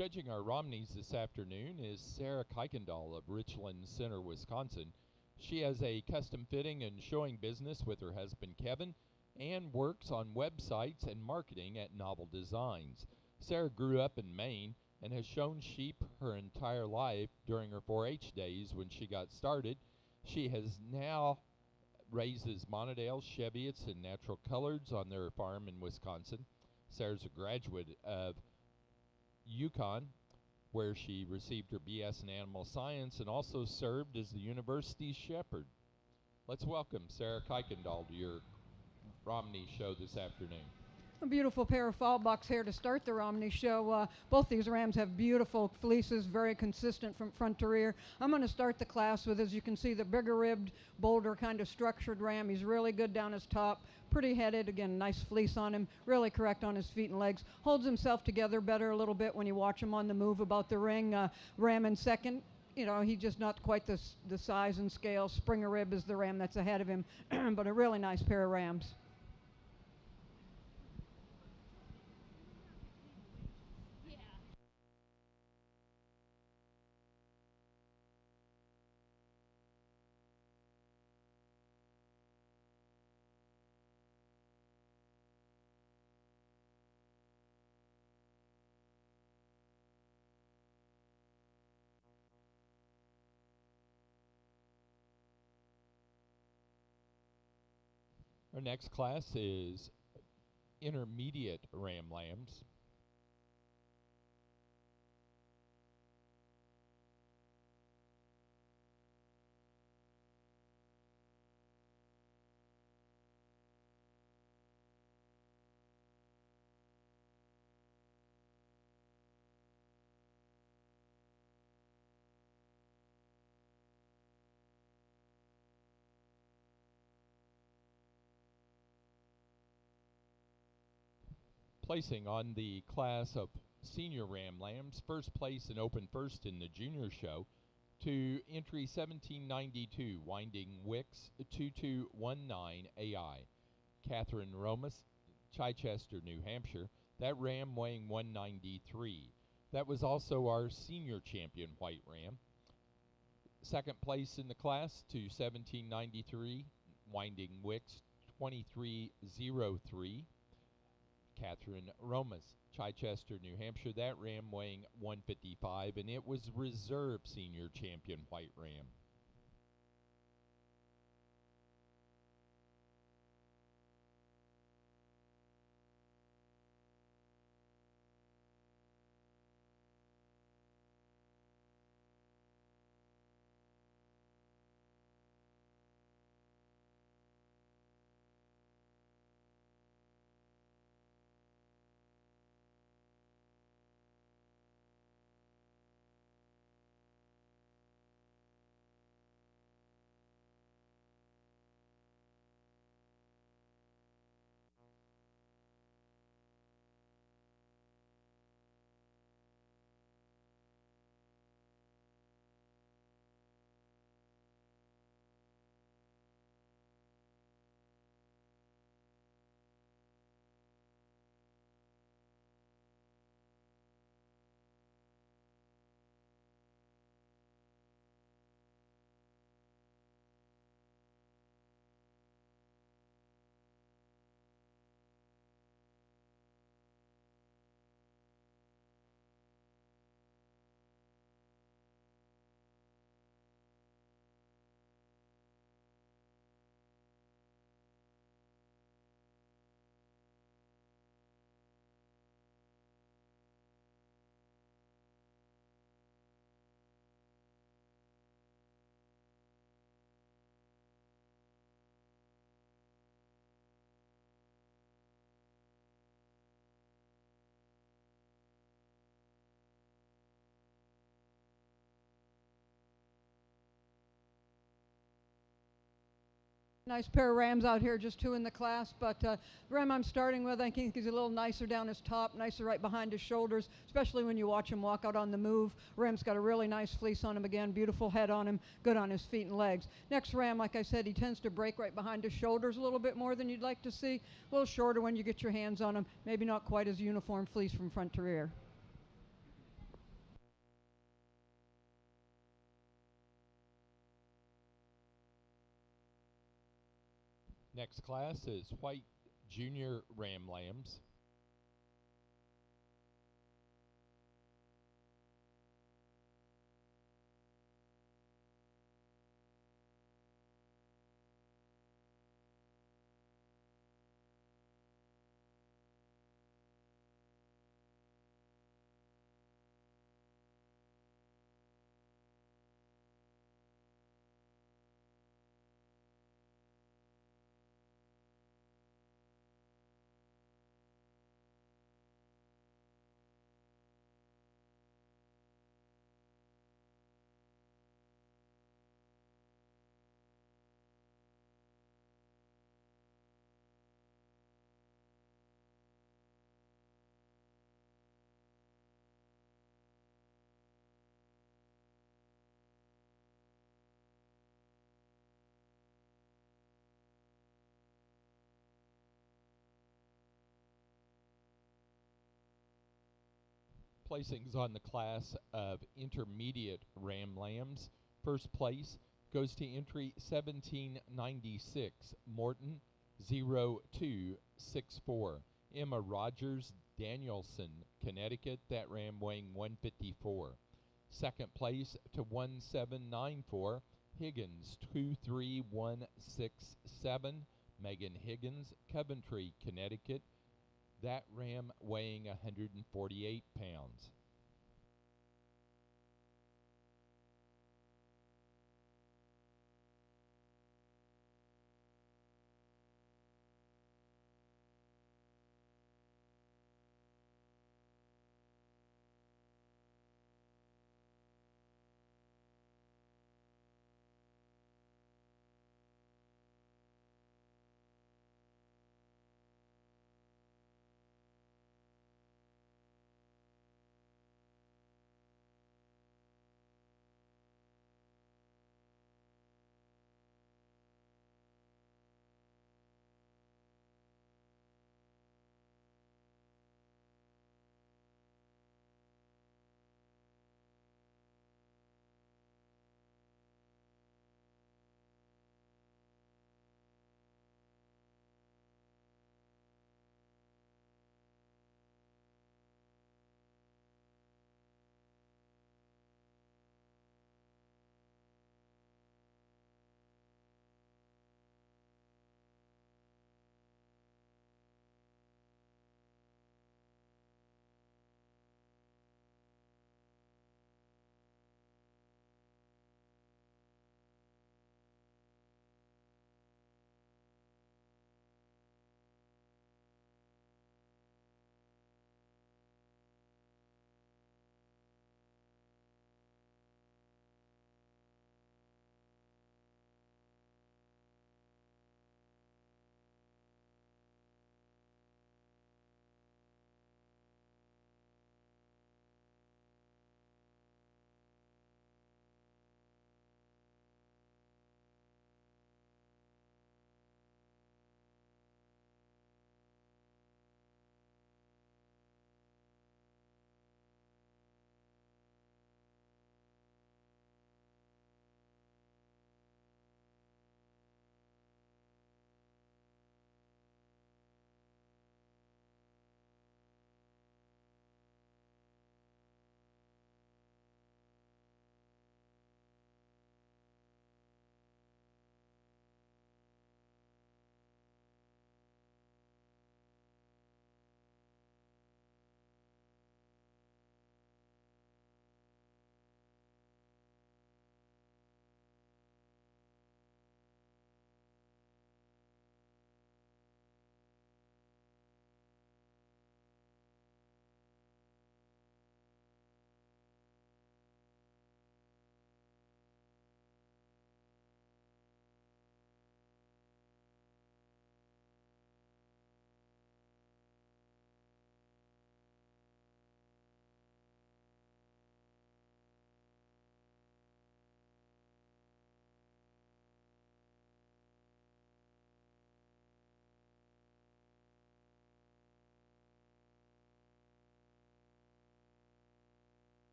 Judging our Romneys this afternoon is Sarah Kuykendall of Richland Center, Wisconsin. She has a custom fitting and showing business with her husband Kevin and works on websites and marketing at Novel Designs. Sarah grew up in Maine and has shown sheep her entire life. During her 4-H days when she got started, she has now raises Monodale, Cheviots, and Natural Coloreds on their farm in Wisconsin. Sarah's a graduate of UConn, where she received her BS in Animal Science and also served as the university's shepherd. Let's welcome Sarah Kuykendall to your Romney show this afternoon. A beautiful pair of fall bucks here to start the Romney show. Both these rams have beautiful fleeces, very consistent from front to rear. I'm going to start the class with, as you can see, the bigger ribbed, bolder kind of structured ram. He's really good down his top, pretty headed, again, nice fleece on him, really correct on his feet and legs. Holds himself together better a little bit when you watch him on the move about the ring. Ram in second. You know, he's just not quite the size and scale. Springer Rib is the ram that's ahead of him, but a really nice pair of rams. Our next class is intermediate ram lambs. Placing on the class of senior ram lambs, first place and open first in the junior show to entry 1792, Winding Wicks 2219 AI. Catherine Romas, Chichester, New Hampshire. That ram weighing 193. That was also our senior champion white ram. Second place in the class to 1793, Winding Wicks 2303. Catherine Romas, Chichester, New Hampshire. That ram weighing 155, and it was reserve senior champion white ram. Nice pair of rams out here, just two in the class, but the ram I'm starting with, I think he's a little nicer down his top, nicer right behind his shoulders, especially when you watch him walk out on the move. Ram's got a really nice fleece on him again, beautiful head on him, good on his feet and legs. Next ram, like I said, he tends to break right behind his shoulders a little bit more than you'd like to see. A little shorter when you get your hands on him, maybe not quite as uniform fleece from front to rear. Next class is white junior ram lambs. Placings on the class of intermediate ram lambs. First place goes to entry 1796, Morton 0264. Emma Rogers, Danielson, Connecticut, that ram weighing 154. Second place to 1794, Higgins 23167. Megan Higgins, Coventry, Connecticut, that ram weighing 148 pounds.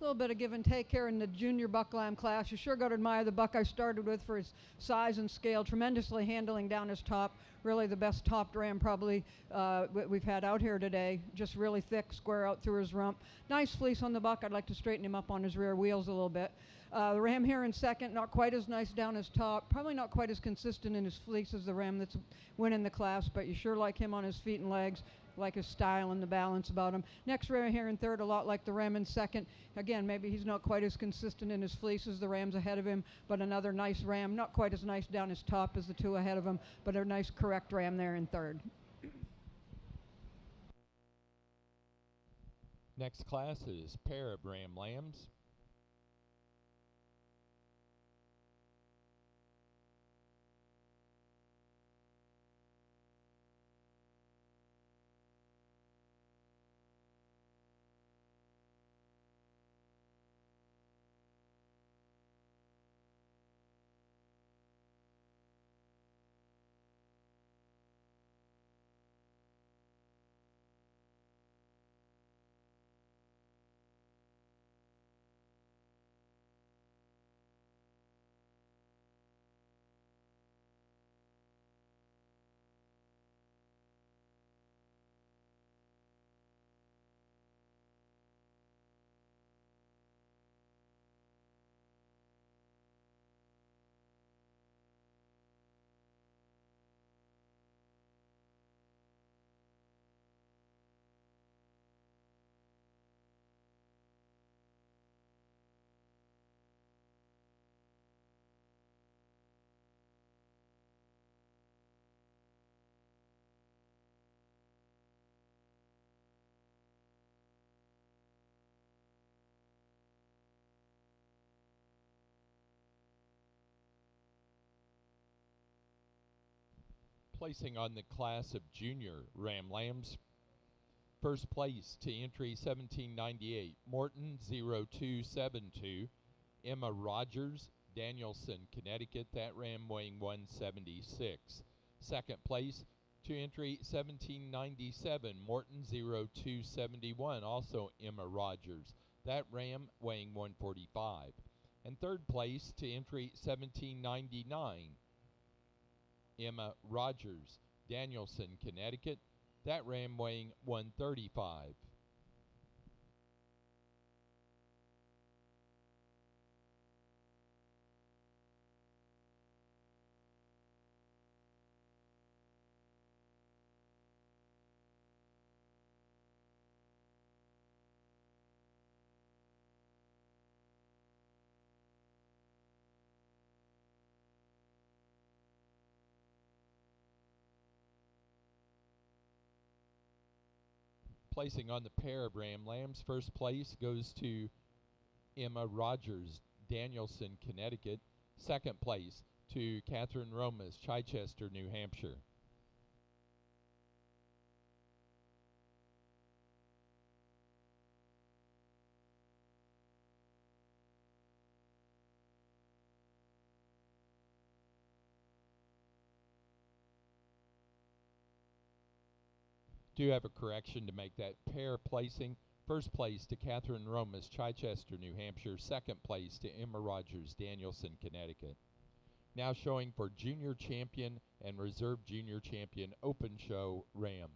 little bit of give and take here in the junior buck lamb class. You sure got to admire the buck I started with for his size and scale, tremendously handling down his top. Really the best topped ram probably we've had out here today. Just really thick, square out through his rump. Nice fleece on the buck. I'd like to straighten him up on his rear wheels a little bit. The ram here in second, not quite as nice down his top, probably not quite as consistent in his fleece as the ram that's winning the class, but you sure like him on his feet and legs, like his style and the balance about him. Next ram here in third, a lot like the ram in second. Again, maybe he's not quite as consistent in his fleece as the rams ahead of him, but another nice ram, not quite as nice down his top as the two ahead of him, but a nice correct ram there in third. Next class is pair of ram lambs. Placing on the class of junior ram lambs. First place to entry 1798, Morton 0272, Emma Rogers, Danielson, Connecticut. That ram weighing 176. Second place to entry 1797, Morton 0271, also Emma Rogers. That ram weighing 145. And third place to entry 1799, Emma Rogers, Danielson, Connecticut. That ram weighing 135. Placing on the pair of ram lambs, first place goes to Emma Rogers, Danielson, Connecticut. Second place to Catherine Romas, Chichester, New Hampshire. Do have a correction to make that pair placing. First place to Catherine Romas, Chichester, New Hampshire. Second place to Emma Rogers, Danielson, Connecticut. Now showing for junior champion and reserve junior champion open show ram.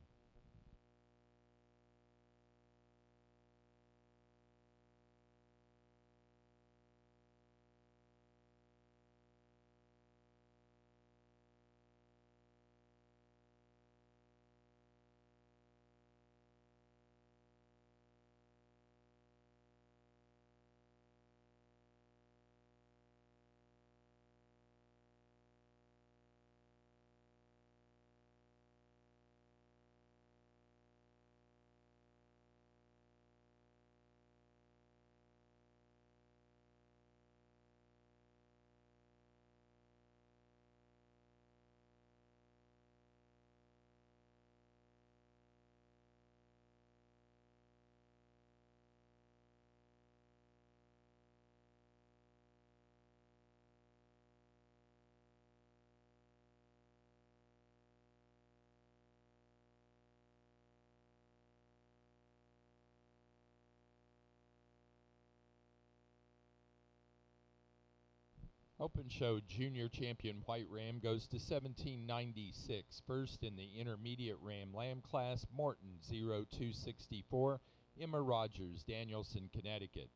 Open Show Junior Champion White Ram goes to 1796. First in the Intermediate Ram Lamb class, Morton 0264, Emma Rogers, Danielson, Connecticut.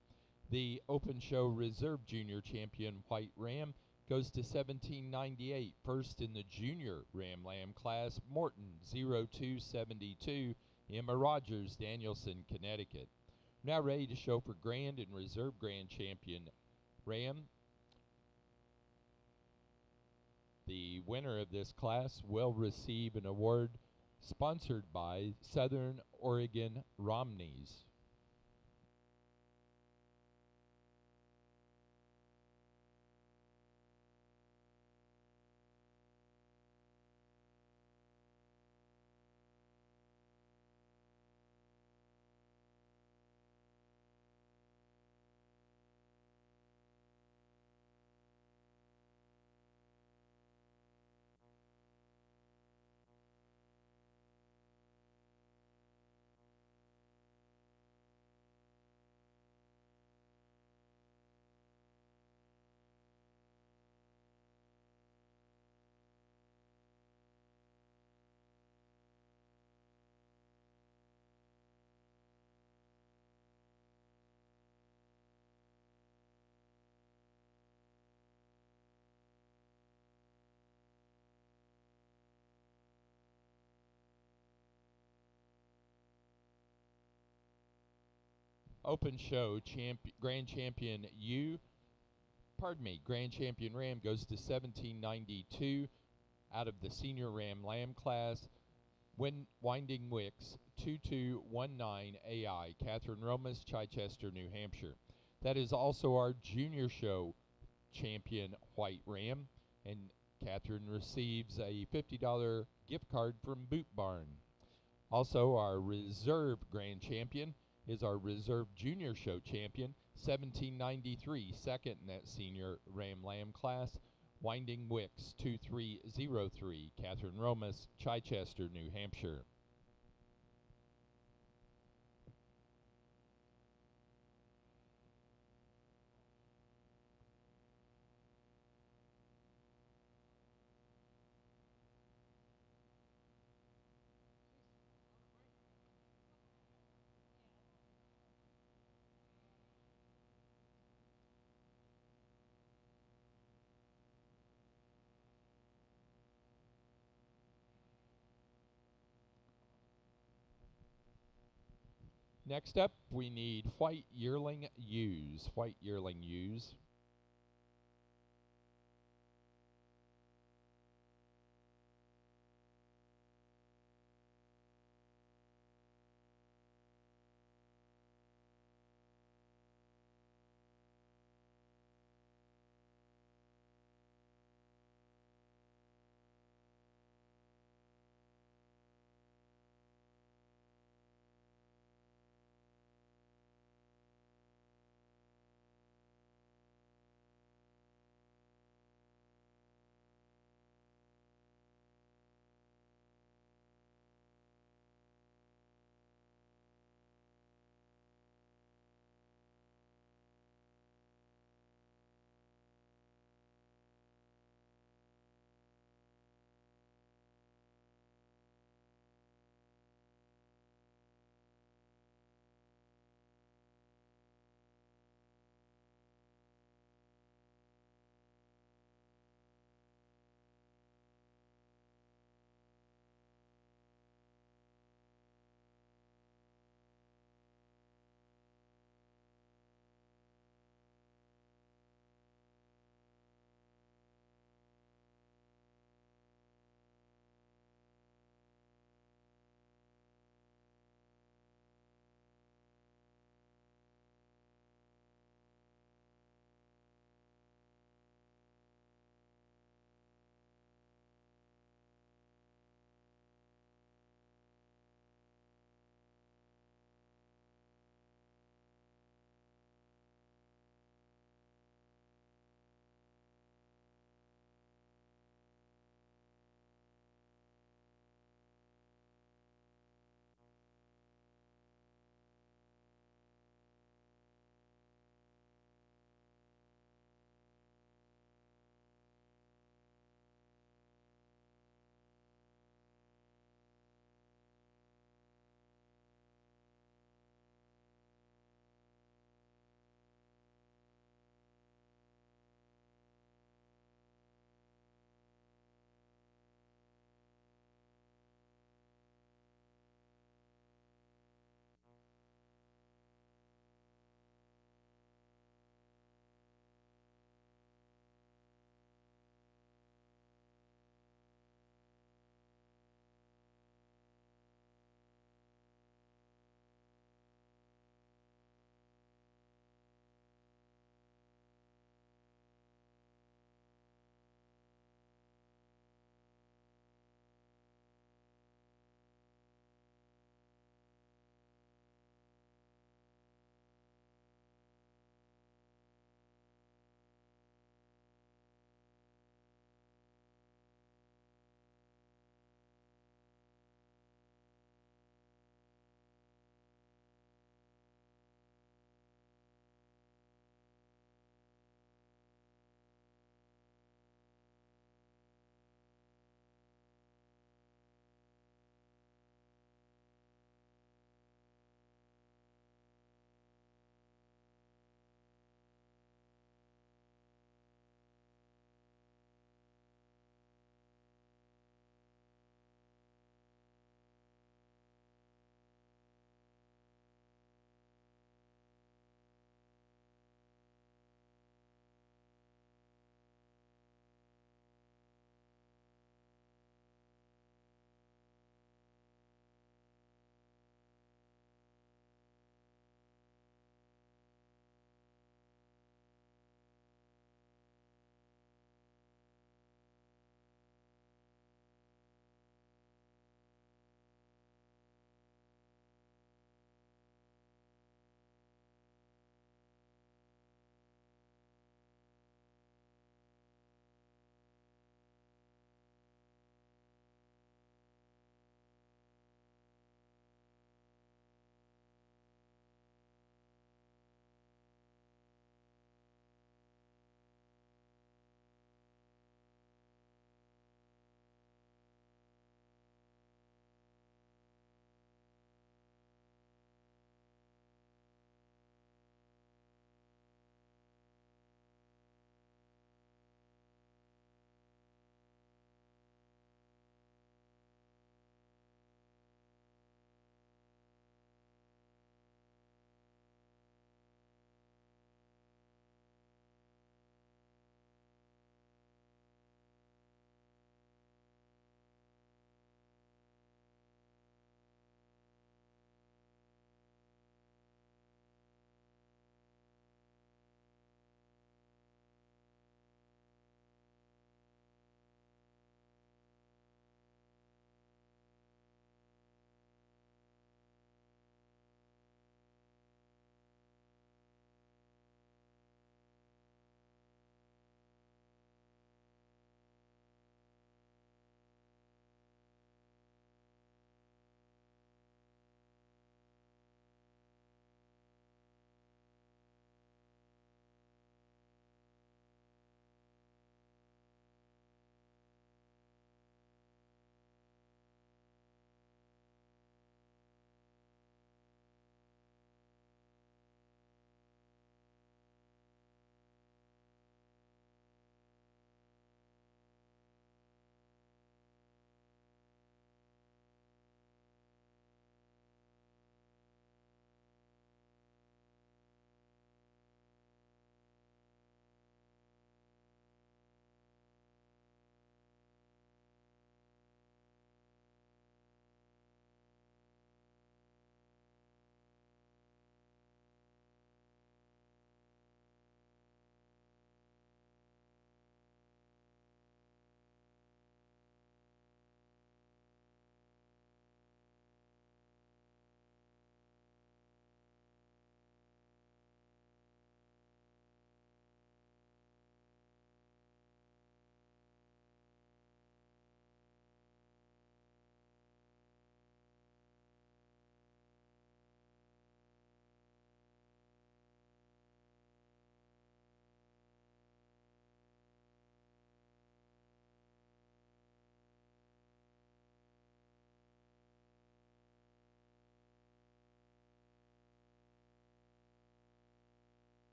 The Open Show Reserve Junior Champion White Ram goes to 1798. First in the Junior Ram Lamb class, Morton 0272, Emma Rogers, Danielson, Connecticut. Now ready to show for Grand and Reserve Grand Champion Ram. The winner of this class will receive an award sponsored by Southern Oregon Romneys. Open Show Grand Champion Grand Champion Ram goes to 1792 out of the Senior Ram Lamb class. Winding Wicks 2219 AI, Catherine Romas, Chichester, New Hampshire. That is also our Junior Show Champion White Ram, and Catherine receives a $50 gift card from Boot Barn. Also, our Reserve Grand Champion is our Reserve Junior Show Champion, 1793, second in that Senior Ram Lamb class, Winding Wicks 2303, Catherine Romas, Chichester, New Hampshire. Next up, we need white yearling ewes. White yearling ewes.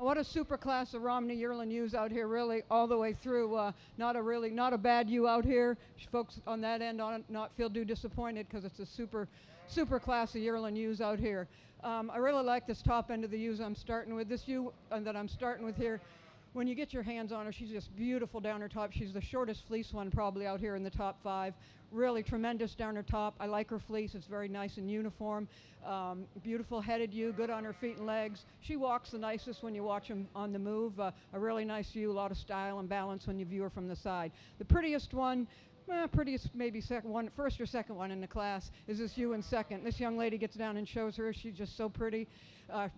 what a super class of Romney yearling ewes out here, really, all the way through. Not a bad ewe out here. Folks on that end not feel too disappointed because it's a super class of yearling ewes out here. I really like this top end of the ewes I'm starting with. This ewe that I'm starting with here, when you get your hands on her, she's just beautiful down her top. She's the shortest fleece one probably out here in the top 5. Really tremendous down her top. I like her fleece. It's very nice and uniform. Beautiful headed ewe, good on her feet and legs. She walks the nicest when you watch them on the move. A really nice ewe, a lot of style and balance when you view her from the side. The prettiest one, prettiest maybe first or second one in the class is this ewe in second. This young lady gets down and shows her. She's just so pretty.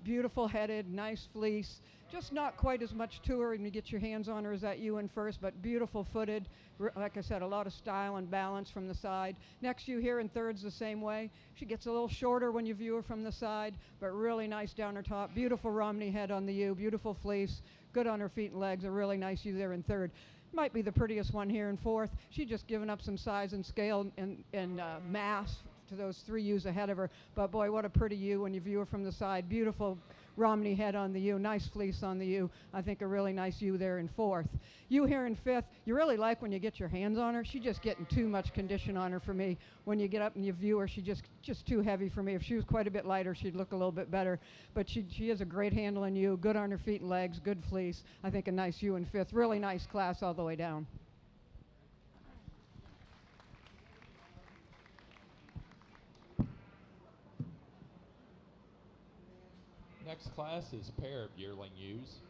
Beautiful headed, nice fleece. Just not quite as much to her when you get your hands on her as that ewe in first, but beautiful footed. Like I said, a lot of style and balance from the side. Next ewe here in third's the same way. She gets a little shorter when you view her from the side, but really nice down her top. Beautiful Romney head on the ewe, beautiful fleece, good on her feet and legs. A really nice ewe there in third. Might be the prettiest one here in fourth. She's just given up some size and scale and mass to those 3 ewes ahead of her. But boy, what a pretty ewe when you view her from the side. Beautiful Romney head on the ewe, nice fleece on the ewe. I think a really nice ewe there in fourth. Ewe here in fifth, you really like when you get your hands on her. She's just getting too much condition on her for me. When you get up and you view her, she's just too heavy for me. If she was quite a bit lighter, she'd look a little bit better. But she is a great handling ewe, good on her feet and legs, good fleece. I think a nice ewe in fifth. Really nice class all the way down. Next class is pair of yearling ewes.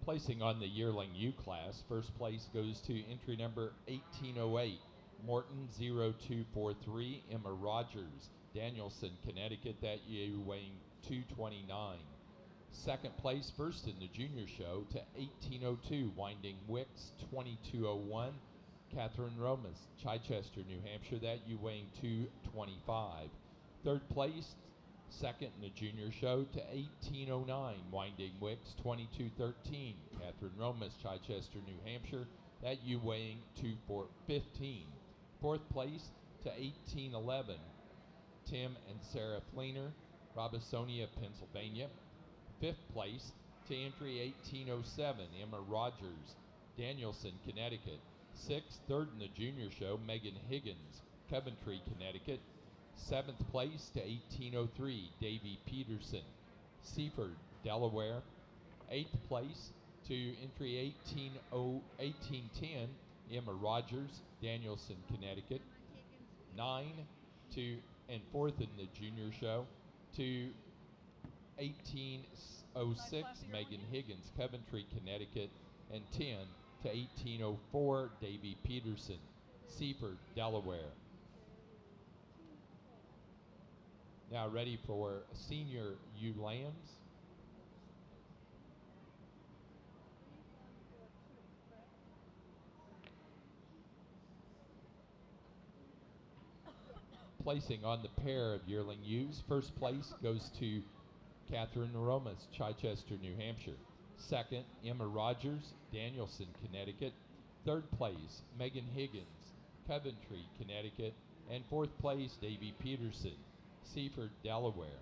Placing on the yearling ewe class, first place goes to entry number 1808, Morton 0243, Emma Rogers, Danielson, Connecticut, that ewe weighing 229. Second place, first in the junior show, to 1802, Winding Wicks 2201, Catherine Romas, Chichester, New Hampshire, that ewe weighing 225. Third place, second in the junior show, to 1809, Winding Wicks 2213, Catherine Romas, Chichester, New Hampshire, that ewe weighing 215. Fourth place to 1811, Tim and Sarah Fleener, Robisonia, Pennsylvania. Fifth place to entry 1807, Emma Rogers, Danielson, Connecticut. Sixth, third in the junior show, Megan Higgins, Coventry, Connecticut. Seventh place to 1803, Davy Peterson, Seaford, Delaware. Eighth place to entry 1810, Emma Rogers, Danielson, Connecticut. 9 to and fourth in the junior show to 1806, Megan Higgins, Coventry, Connecticut. And 10 to 1804, Davy Peterson, Seaford, Delaware. Now ready for senior ewe lambs. Placing on the pair of yearling ewes, first place goes to Catherine Romas, Chichester, New Hampshire. Second, Emma Rogers, Danielson, Connecticut. Third place, Megan Higgins, Coventry, Connecticut. And fourth place, Davy Peterson, Seaford, Delaware.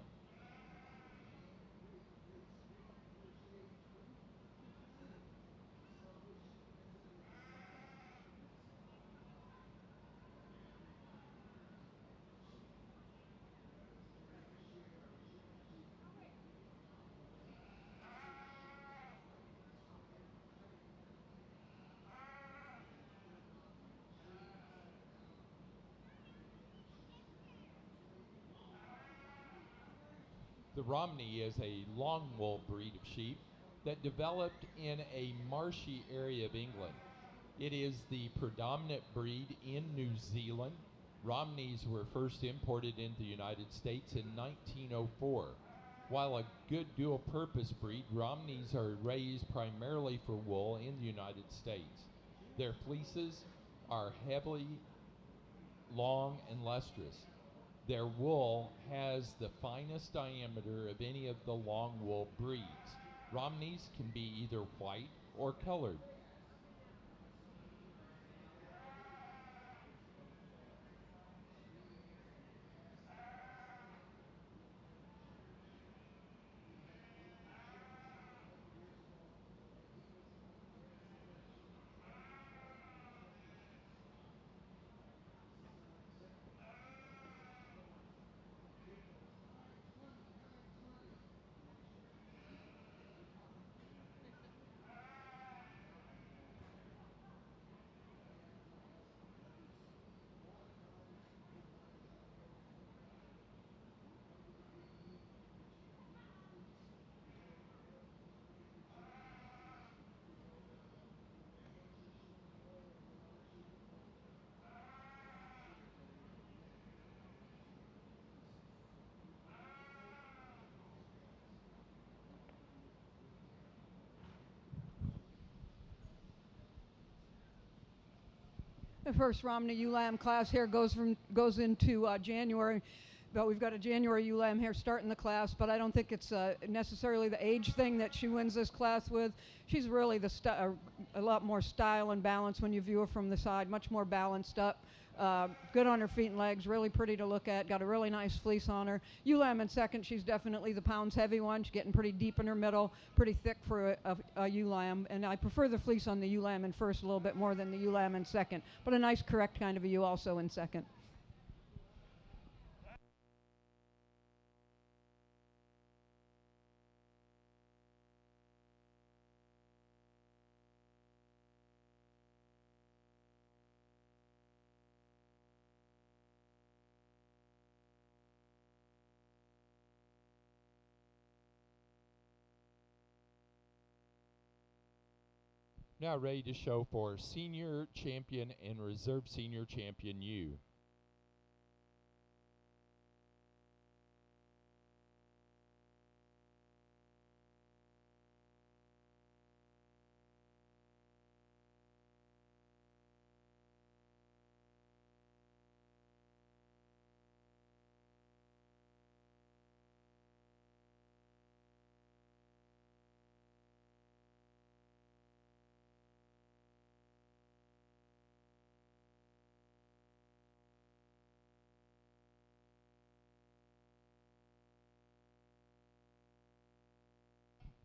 The Romney is a long wool breed of sheep that developed in a marshy area of England. It is the predominant breed in New Zealand. Romneys were first imported into the United States in 1904. While a good dual-purpose breed, Romneys are raised primarily for wool in the United States. Their fleeces are heavily long and lustrous. Their wool has the finest diameter of any of the long wool breeds. Romneys can be either white or colored. The first Romney ewe lamb class here goes into January. But we've got a January ewe lamb here starting the class, but I don't think it's necessarily the age thing that she wins this class with. She's really a lot more style and balance when you view her from the side, much more balanced up. Good on her feet and legs, really pretty to look at, got a really nice fleece on her. Ewe lamb in second, she's definitely the pounds heavy one. She's getting pretty deep in her middle, pretty thick for a ewe lamb. And I prefer the fleece on the ewe lamb in first a little bit more than the ewe lamb in second, but a nice correct kind of a ewe also in second. Now ready to show for senior champion and reserve senior champion ewe.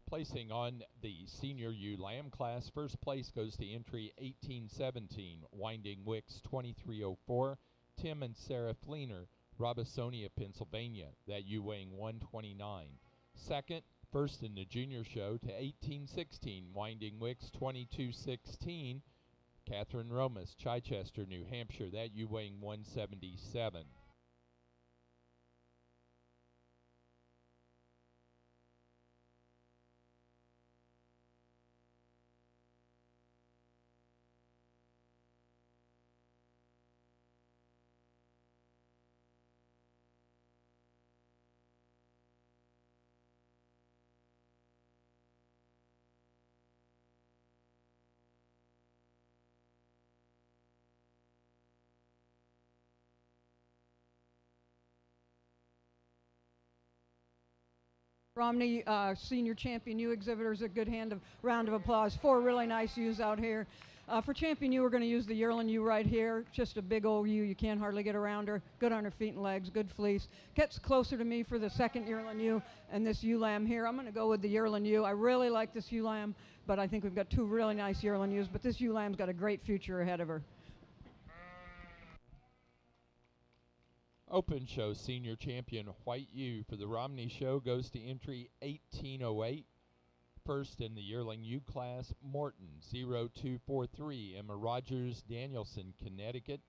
Placing on the senior ewe lamb class, first place goes to entry 1817, Winding Wicks 2304, Tim and Sarah Fleener, Robisonia, Pennsylvania, that ewe weighing 129. Second, first in the junior show to 1816, Winding Wicks 2216, Catherine Romas, Chichester, New Hampshire, that ewe weighing 177. Romney senior champion ewe exhibitors, a good round of applause. 4 really nice ewes out here. For champion ewe, we're going to use the yearling ewe right here. Just a big old ewe. You can't hardly get around her. Good on her feet and legs. Good fleece. Gets closer to me for the second yearling ewe and this ewe lamb here. I'm going to go with the yearling ewe. I really like this ewe lamb, but I think we've got 2 really nice yearling ewes. But this ewe lamb's got a great future ahead of her. Open show senior champion white ewe for the Romney show goes to entry 1808. First in the yearling ewe class, Morton 0243, Emma Rogers, Danielson, Connecticut.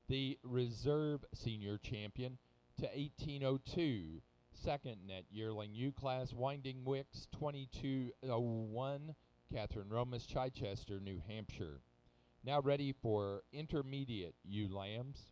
The reserve senior champion to 1802, Second in that yearling U class, Winding Wicks 2201, Catherine Romas, Chichester, New Hampshire. Now ready for intermediate ewe lambs.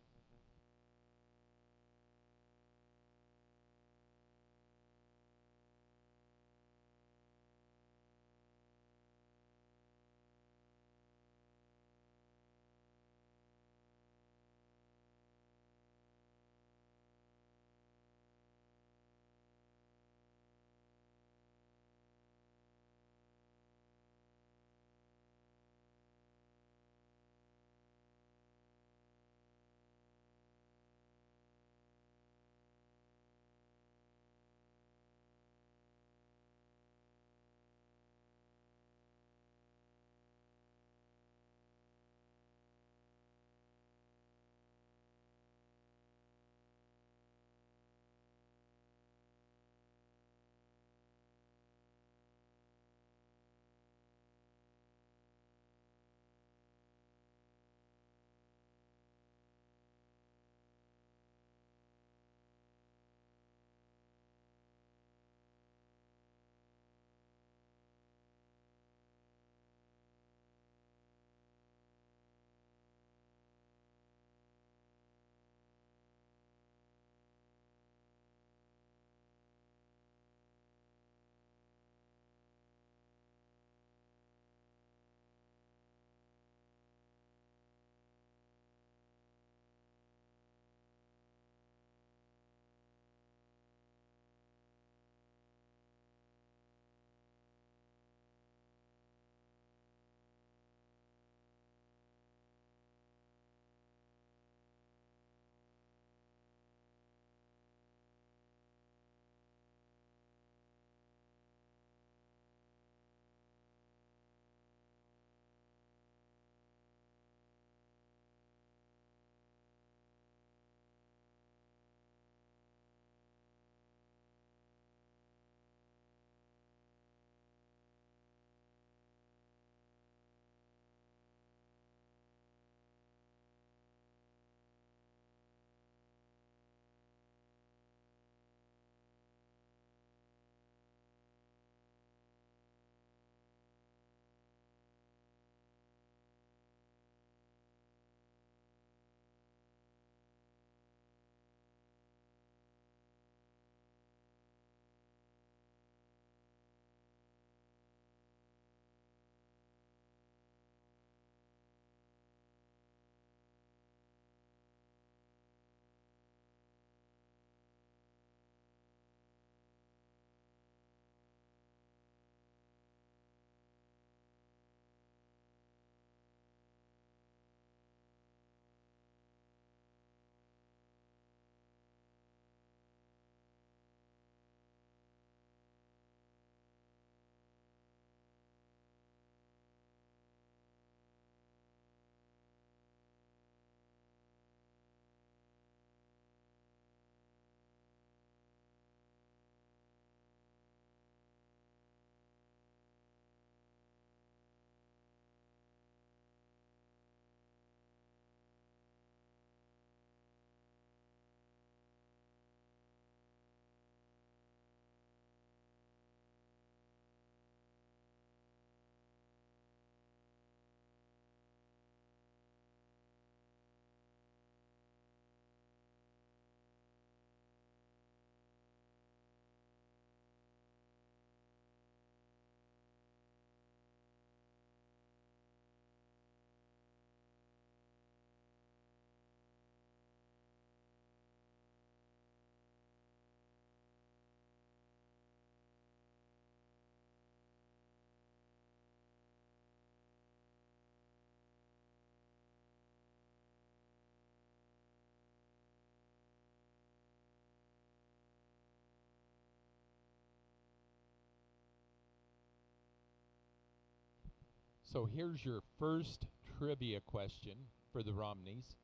So here's your first trivia question for the Romneys.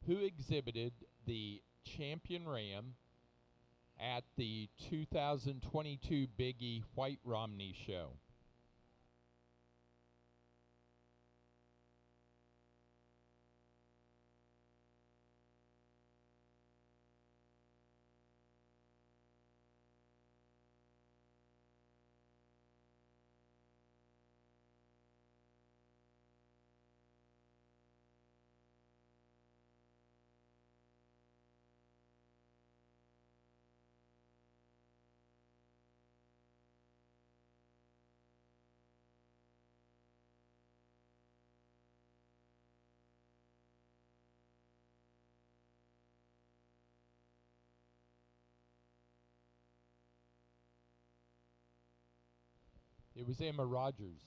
Who exhibited the champion ram at the 2022 Biggie White Romney show? It was Emma Rogers.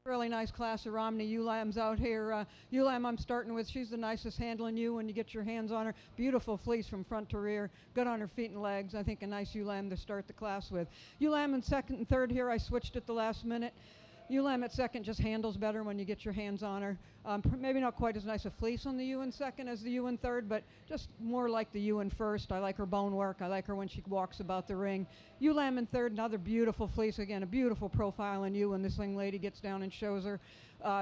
Really nice class of Romney ewe lambs out here. Ewe lamb I'm starting with, she's the nicest handling ewe when you get your hands on her. Beautiful fleece from front to rear, good on her feet and legs. I think a nice ewe lamb to start the class with. Ewe lamb in second and third here, I switched at the last minute. Ewe lamb at second just handles better when you get your hands on her. Maybe not quite as nice a fleece on the ewe in second as the ewe in third, but just more like the ewe in first. I like her bone work. I like her when she walks about the ring. Ewe lamb in third, another beautiful fleece. Again, a beautiful profile in ewe when this young lady gets down and shows her.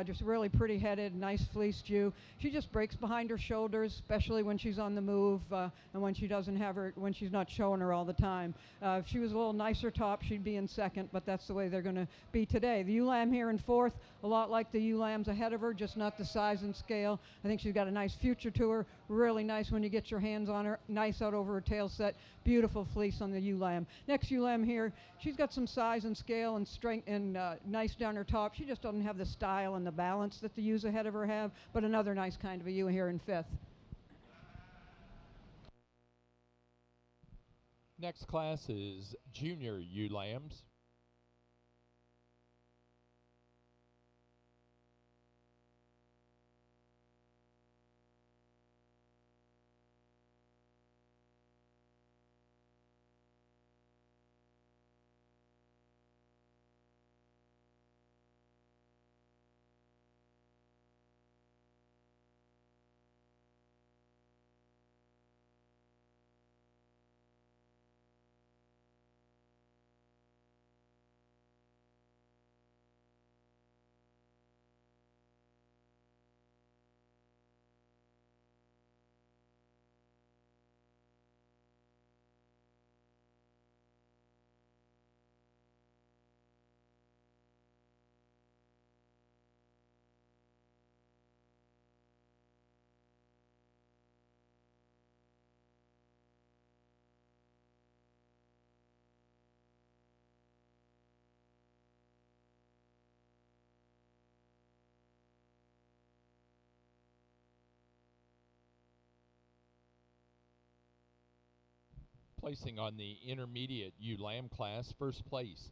Just really pretty headed, nice fleeced ewe. She just breaks behind her shoulders, especially when she's on the move and when she doesn't have her, when she's not showing her all the time. If she was a little nicer top, she'd be in second, but that's the way they're going to be today. The ewe lamb here in fourth, a lot like the ewe lambs ahead of her, just not the size and scale. I think she's got a nice future to her. Really nice when you get your hands on her. Nice out over her tail set. Beautiful fleece on the ewe lamb. Next ewe lamb here, she's got some size and scale and strength and nice down her top. She just doesn't have the style and the balance that the ewes ahead of her have, but another nice kind of a ewe here in fifth. Next class is junior ewe lambs. Placing on the intermediate ULAM class, first place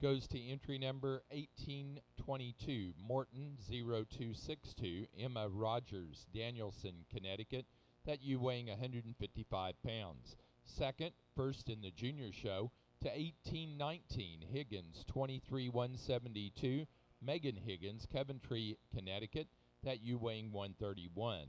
goes to entry number 1822, Morton 0262, Emma Rogers, Danielson, Connecticut, that U weighing 155 pounds. Second, first in the junior show, to 1819, Higgins 23172, Megan Higgins, Coventry, Connecticut, that U weighing 131.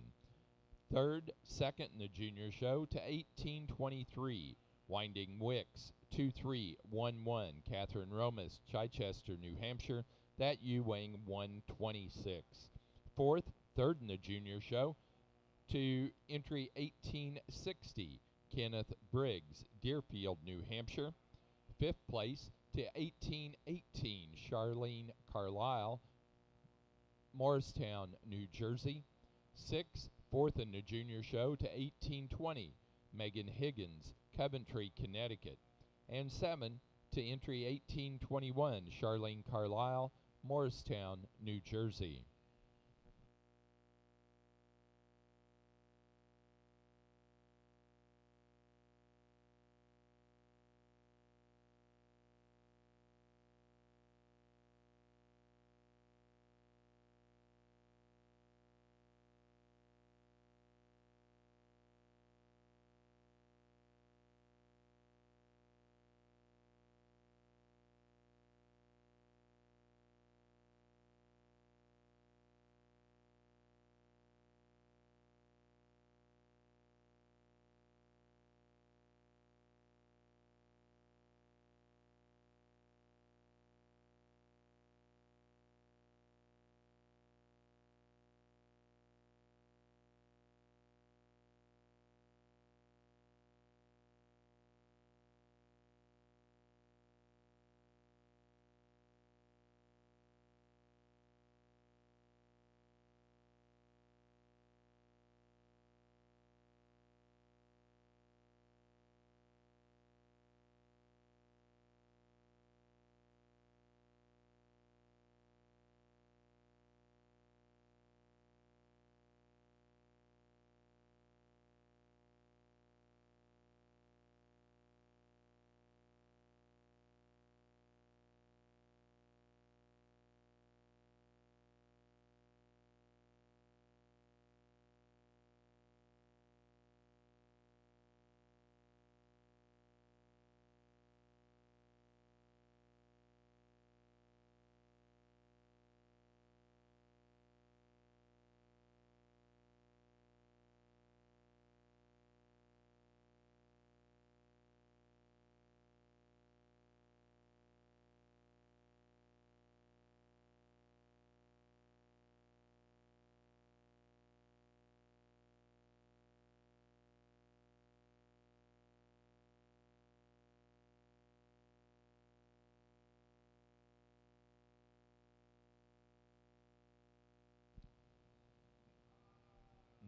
Third, second in the junior show, to 1823, Winding Wicks 2311, Catherine Romas, Chichester, New Hampshire, that U weighing 126. Fourth, third in the junior show, to entry 1860, Kenneth Briggs, Deerfield, New Hampshire. Fifth place to 1818, Charlene Carlisle, Morristown, New Jersey. Sixth, fourth in the junior show, to 1820, Megan Higgins, Coventry, Connecticut. And seven, to entry 1821, Charlene Carlisle, Morristown, New Jersey.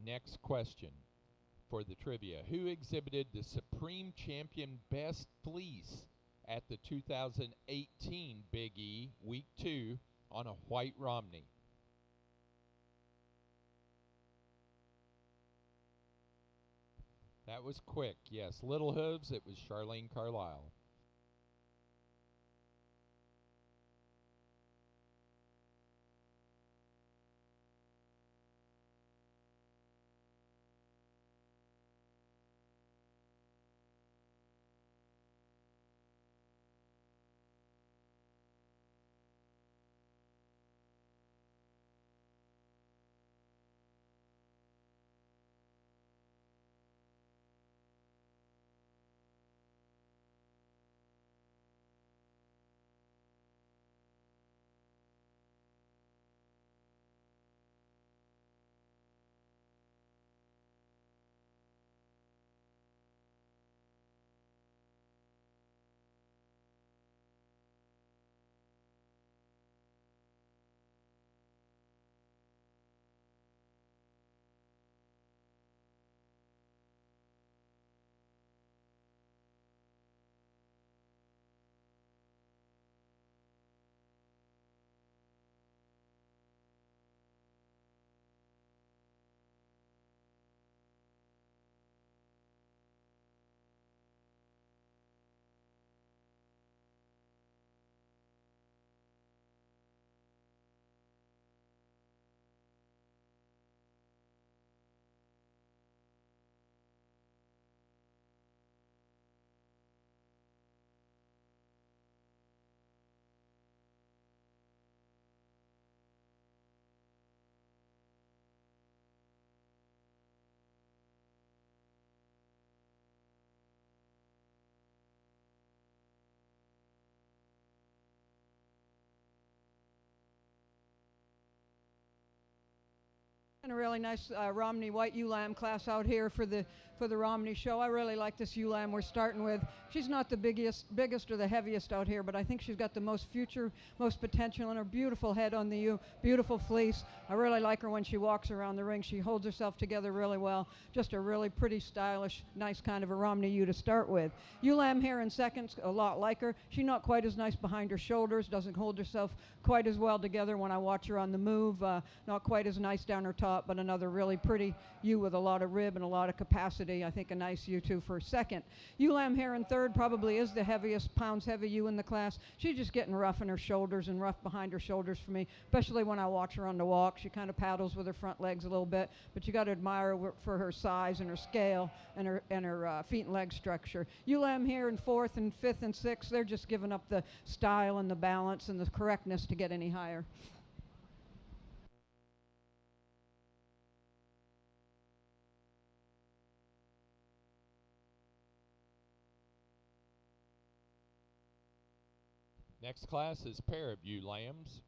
Next question for the trivia. Who exhibited the Supreme Champion Best Fleece at the 2018 Big E Week 2 on a white Romney? That was quick. Yes, Little Hooves, it was Charlene Carlisle. having a really nice Romney white ewe lamb class out here for the Romney show. I really like this ewe lamb we're starting with. She's not the biggest or the heaviest out here, but I think she's got the most future, most potential, and her beautiful head on the ewe, beautiful fleece. I really like her when she walks around the ring. She holds herself together really well. Just a really pretty, stylish, nice kind of a Romney ewe to start with. Ewe lamb here in second's a lot like her. She's not quite as nice behind her shoulders, doesn't hold herself quite as well together when I watch her on the move. Not quite as nice down her top, but another really pretty ewe with a lot of rib and a lot of capacity. I think a nice ewe too for second. Ewe lamb here in third probably is the heaviest, pounds heavy ewe in the class. She's just getting rough in her shoulders and rough behind her shoulders for me, especially when I watch her on the walk. She kind of paddles with her front legs a little bit, but you got to admire her for her size and her scale and her feet and leg structure. Ewe lamb here in fourth and fifth and sixth, they're just giving up the style and the balance and the correctness to get any higher. Next class is pair of ewe lambs.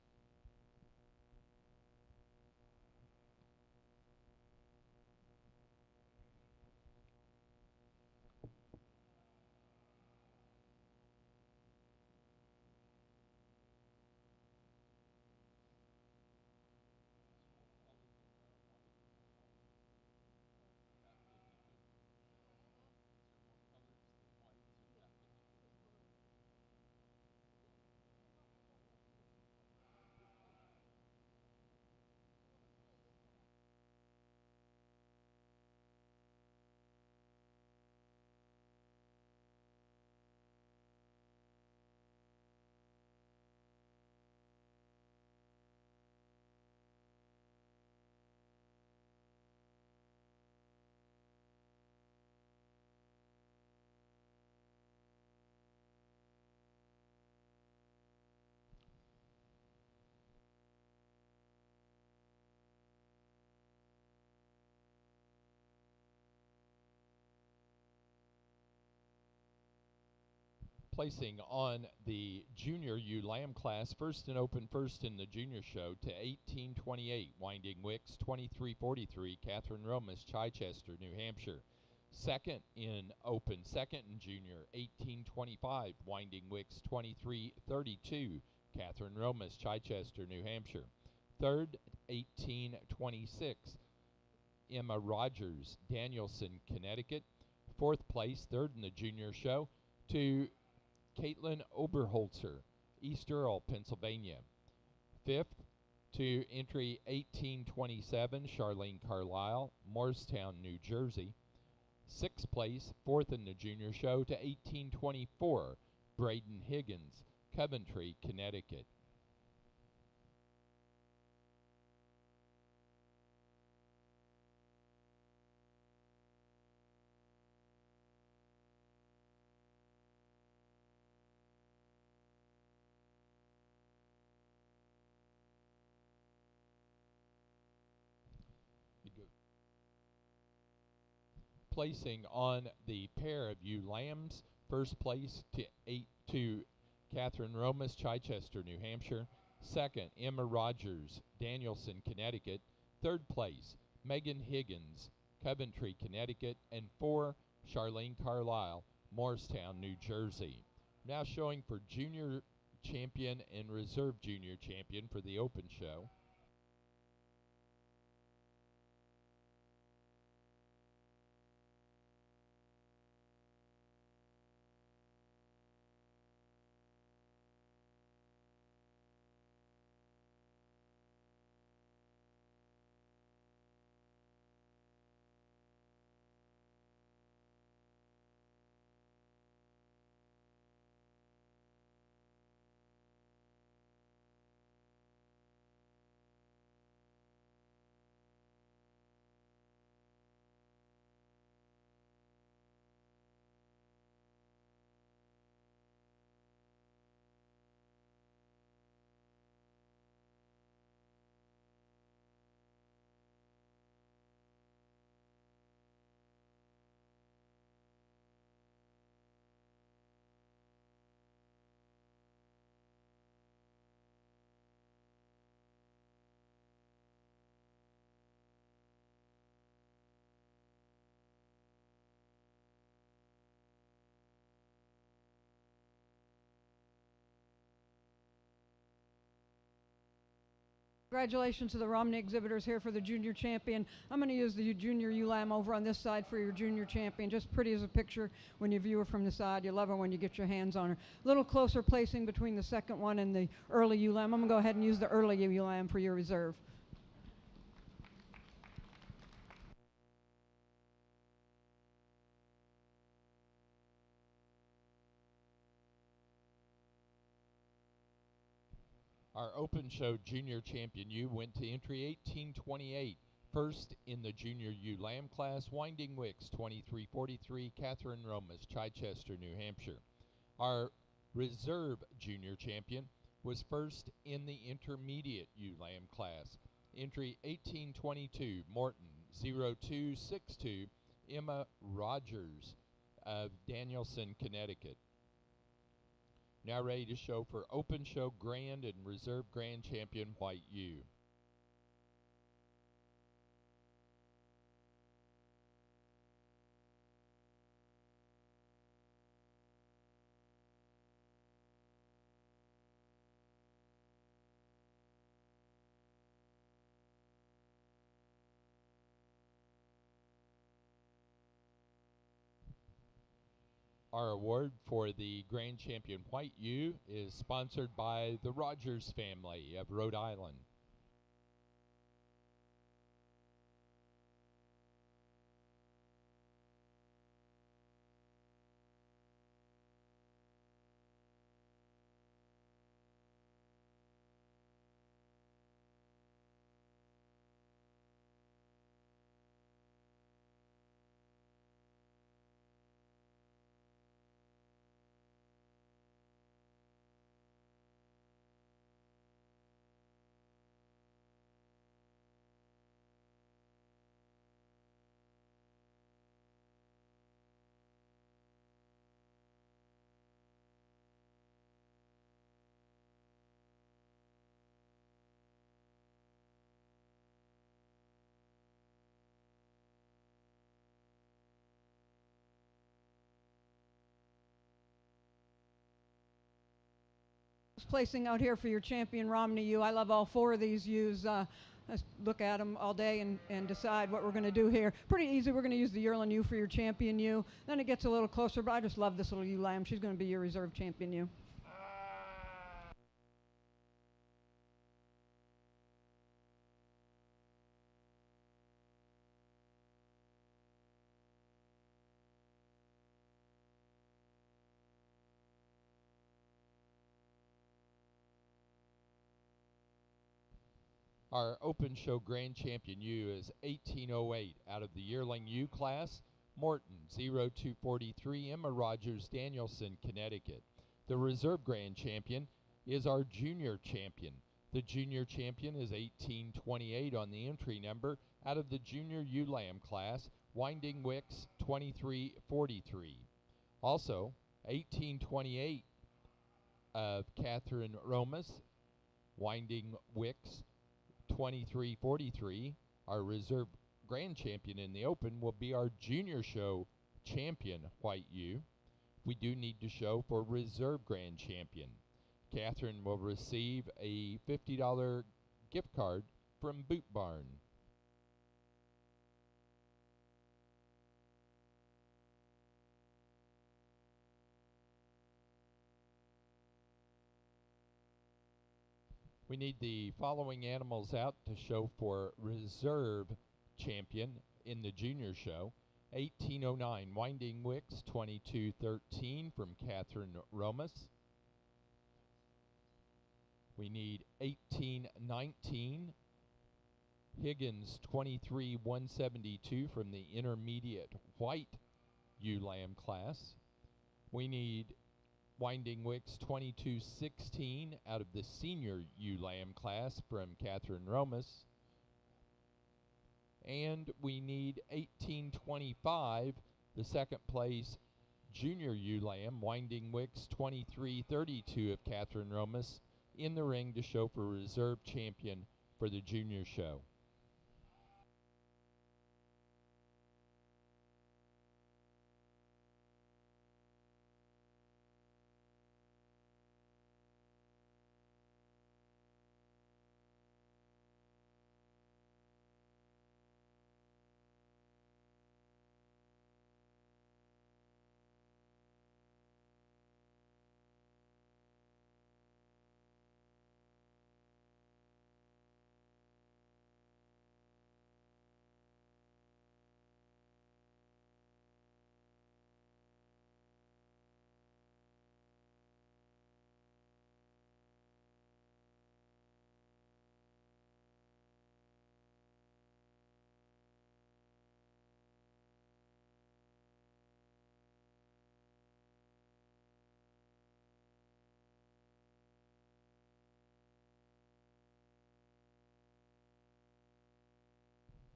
Placing on the junior ewe lamb class, first in the junior show to 1828, Winding Wicks, 2343, Catherine Romas, Chichester, New Hampshire. Second in junior, 1825, Winding Wicks, 2332, Catherine Romas, Chichester, New Hampshire. Third, 1826, Emma Rogers, Danielson, Connecticut. Fourth place, third in the junior show, to Caitlin Oberholzer, East Earl, Pennsylvania. Fifth, to entry 1827, Charlene Carlisle, Morristown, New Jersey. Sixth place, fourth in the junior show, to 1824, Braden Higgins, Coventry, Connecticut. Placing on the pair of ewe lambs, first place to Catherine Romas, Chichester, New Hampshire. Second, Emma Rogers, Danielson, Connecticut. Third place, Megan Higgins, Coventry, Connecticut. And 4, Charlene Carlisle, Morristown, New Jersey. Now showing for junior champion and reserve junior champion for the open show. Congratulations to the Romney exhibitors here for the junior champion. I'm going to use the junior ewe-lamb over on this side for your junior champion. Just pretty as a picture when you view her from the side. You love her when you get your hands on her. A little closer placing between the second one and the early ewe-lamb. I'm going to go ahead and use the early ewe-lamb for your reserve. Our open show junior champion ewe went to entry 1828. First in the junior ewe lamb class, Winding Wicks 2343, Catherine Romas, Chichester, New Hampshire. Our reserve junior champion was first in the intermediate ewe lamb class. Entry 1822, Morton 0262, Emma Rogers of Danielson, Connecticut. Now ready to show for open show grand and reserve grand champion white ewe. Our award for the Grand Champion White Ewe is sponsored by the Rogers family of Rhode Island. Placing out here for your champion Romney ewe. I love all four of these ewes. I look at them all day and decide what we're going to do here. Pretty easy. We're going to use the yearling ewe for your champion ewe. Then it gets a little closer, but I just love this little ewe lamb. She's going to be your reserve champion ewe. Our open show grand champion ewe is 1808 out of the yearling ewe class, Morton 0243, Emma Rogers, Danielson, Connecticut. The reserve grand champion is our junior champion. The junior champion is 1828 on the entry number out of the junior ewe lamb class, Winding Wicks 2343. Also, 1828 of Catherine Romas, Winding Wicks 2343. Our reserve grand champion in the open will be our junior show champion white ewe. We do need to show for reserve grand champion. Catherine will receive a $50 gift card from Boot Barn. We need the following animals out to show for reserve champion in the junior show. 1809 Winding Wicks 2213 from Catherine Romas. We need 1819 Higgins 23172 from the intermediate white ewe lamb class. We need Winding Wicks 2216 out of the senior ewe lamb class from Catherine Romas. And we need 1825, the second place junior ewe lamb, Winding Wicks 2332 of Catherine Romas, in the ring to show for reserve champion for the junior show.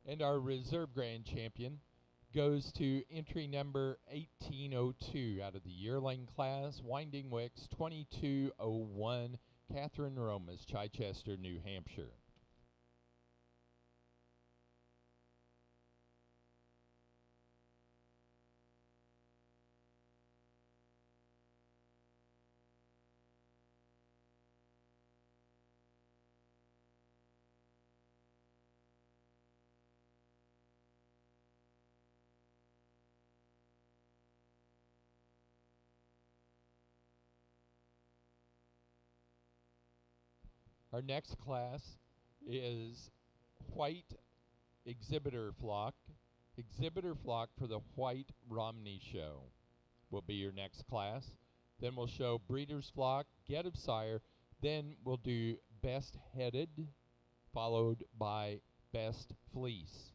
And our reserve grand champion goes to entry number 1802 out of the yearling class, Winding Wicks 2201, Catherine Romas, Chichester, New Hampshire. Our next class is white exhibitor flock. Exhibitor flock for the white Romney show will be your next class. Then we'll show breeder's flock, get of sire. Then we'll do best headed, followed by best fleece.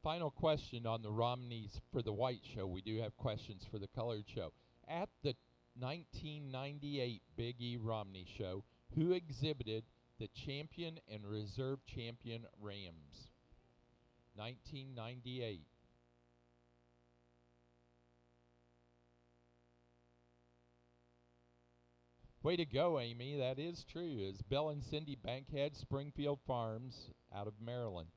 Final question on the Romneys for the white show. We do have questions for the colored show. At the 1998 Big E Romney show, who exhibited the champion and reserve champion rams? 1998. Way to go, Amy. That is true. It's Bill and Cindy Bankhead, Springfield Farms, out of Maryland.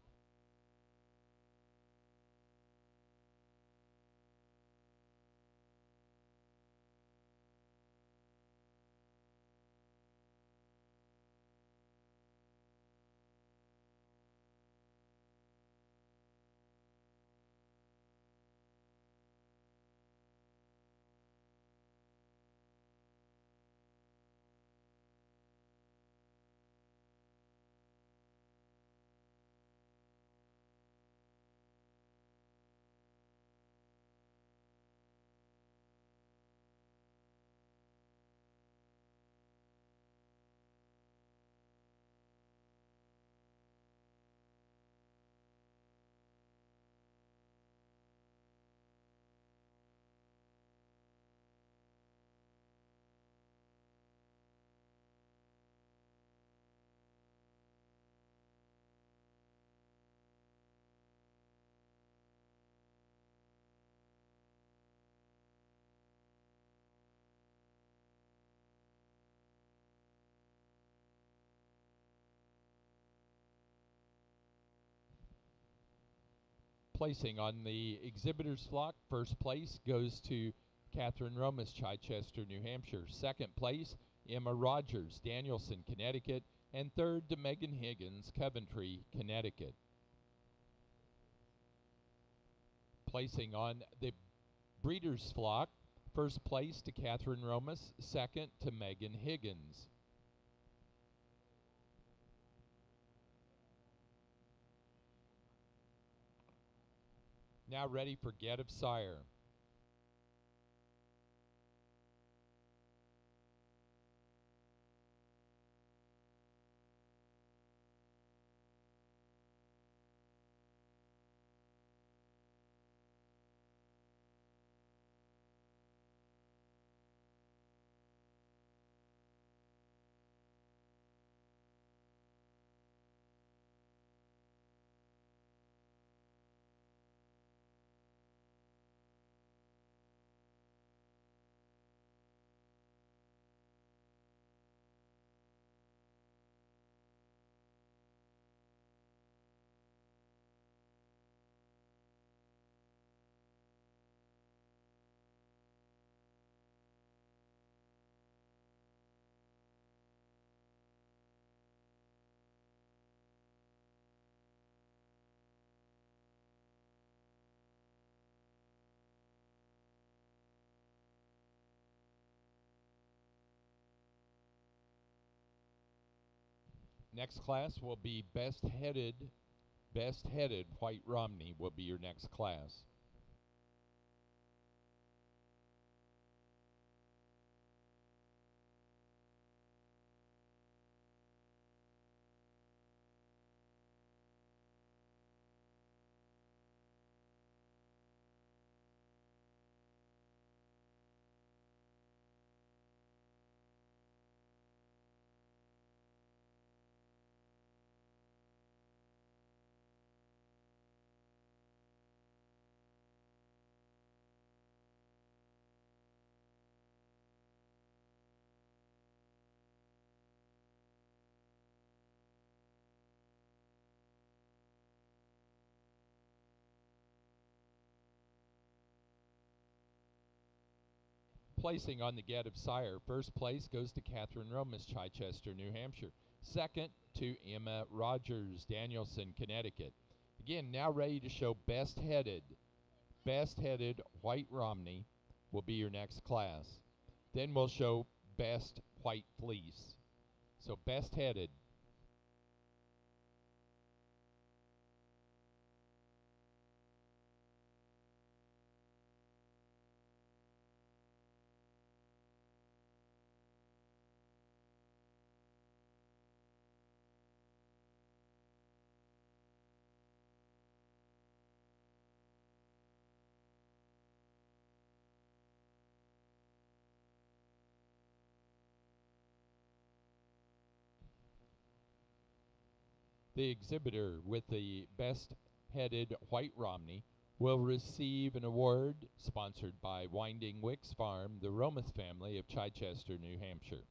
Placing on the exhibitors flock, first place goes to Catherine Romas, Chichester, New Hampshire. Second place, Emma Rogers, Danielson, Connecticut. And third to Megan Higgins, Coventry, Connecticut. Placing on the breeders flock, first place to Catherine Romas, second to Megan Higgins. Now ready for get of sire. Next class will be best-headed White Romney will be your next class. Placing on the Get of Sire, first place goes to Catherine Romas, Chichester, New Hampshire. Second to Emma Rogers, Danielson, Connecticut. Again, now ready to show best-headed White Romney will be your next class. Then we'll show best White Fleece. So best-headed. The exhibitor with the best-headed White Romney will receive an award sponsored by Winding Wicks Farm, the Romas family of Chichester, New Hampshire.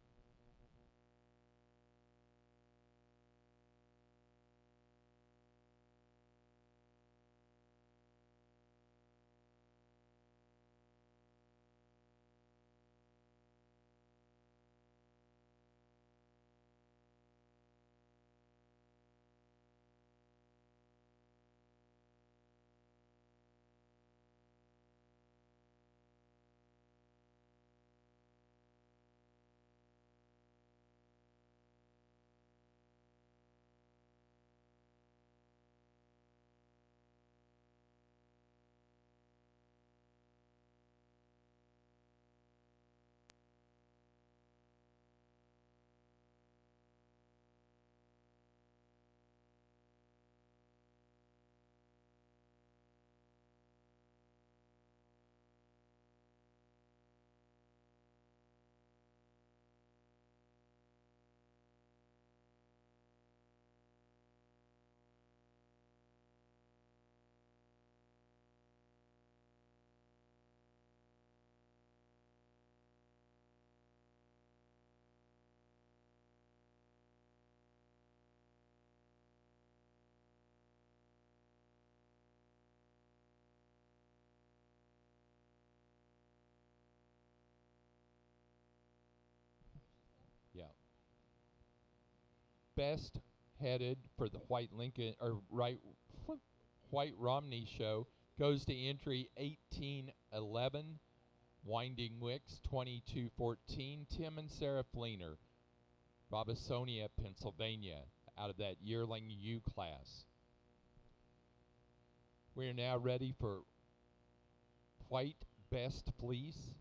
Yeah. Best-headed for the White Romney show goes to entry 1811, Winding Wicks 2214, Tim and Sarah Fleener, Robisonia, Pennsylvania, out of that yearling U class. We are now ready for White Best Fleece.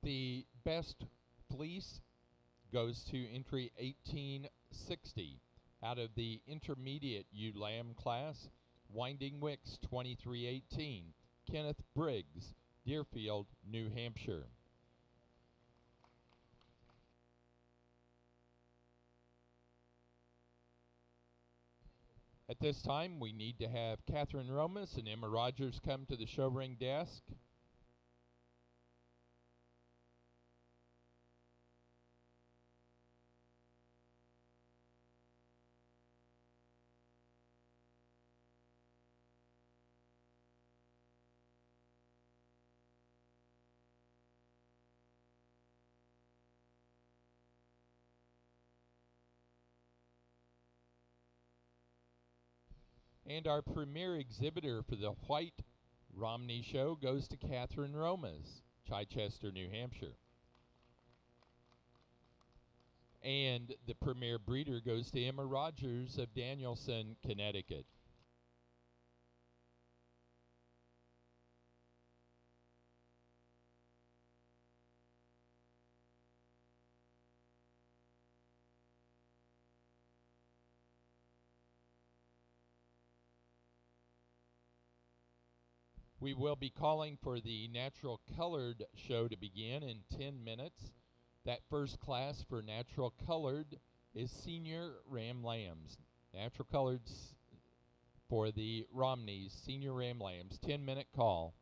The best fleece goes to entry 1860. Out of the intermediate ewe lamb class, Winding Wicks 2318, Kenneth Briggs, Deerfield, New Hampshire. At this time, we need to have Catherine Romas and Emma Rogers come to the show ring desk. And our premier exhibitor for the White Romney show goes to Catherine Romas, Chichester, New Hampshire. And the premier breeder goes to Emma Rogers of Danielson, Connecticut. We will be calling for the natural colored show to begin in 10 minutes. That first class for natural colored is senior ram lambs. Natural coloreds for the Romneys, senior ram lambs, 10-minute call.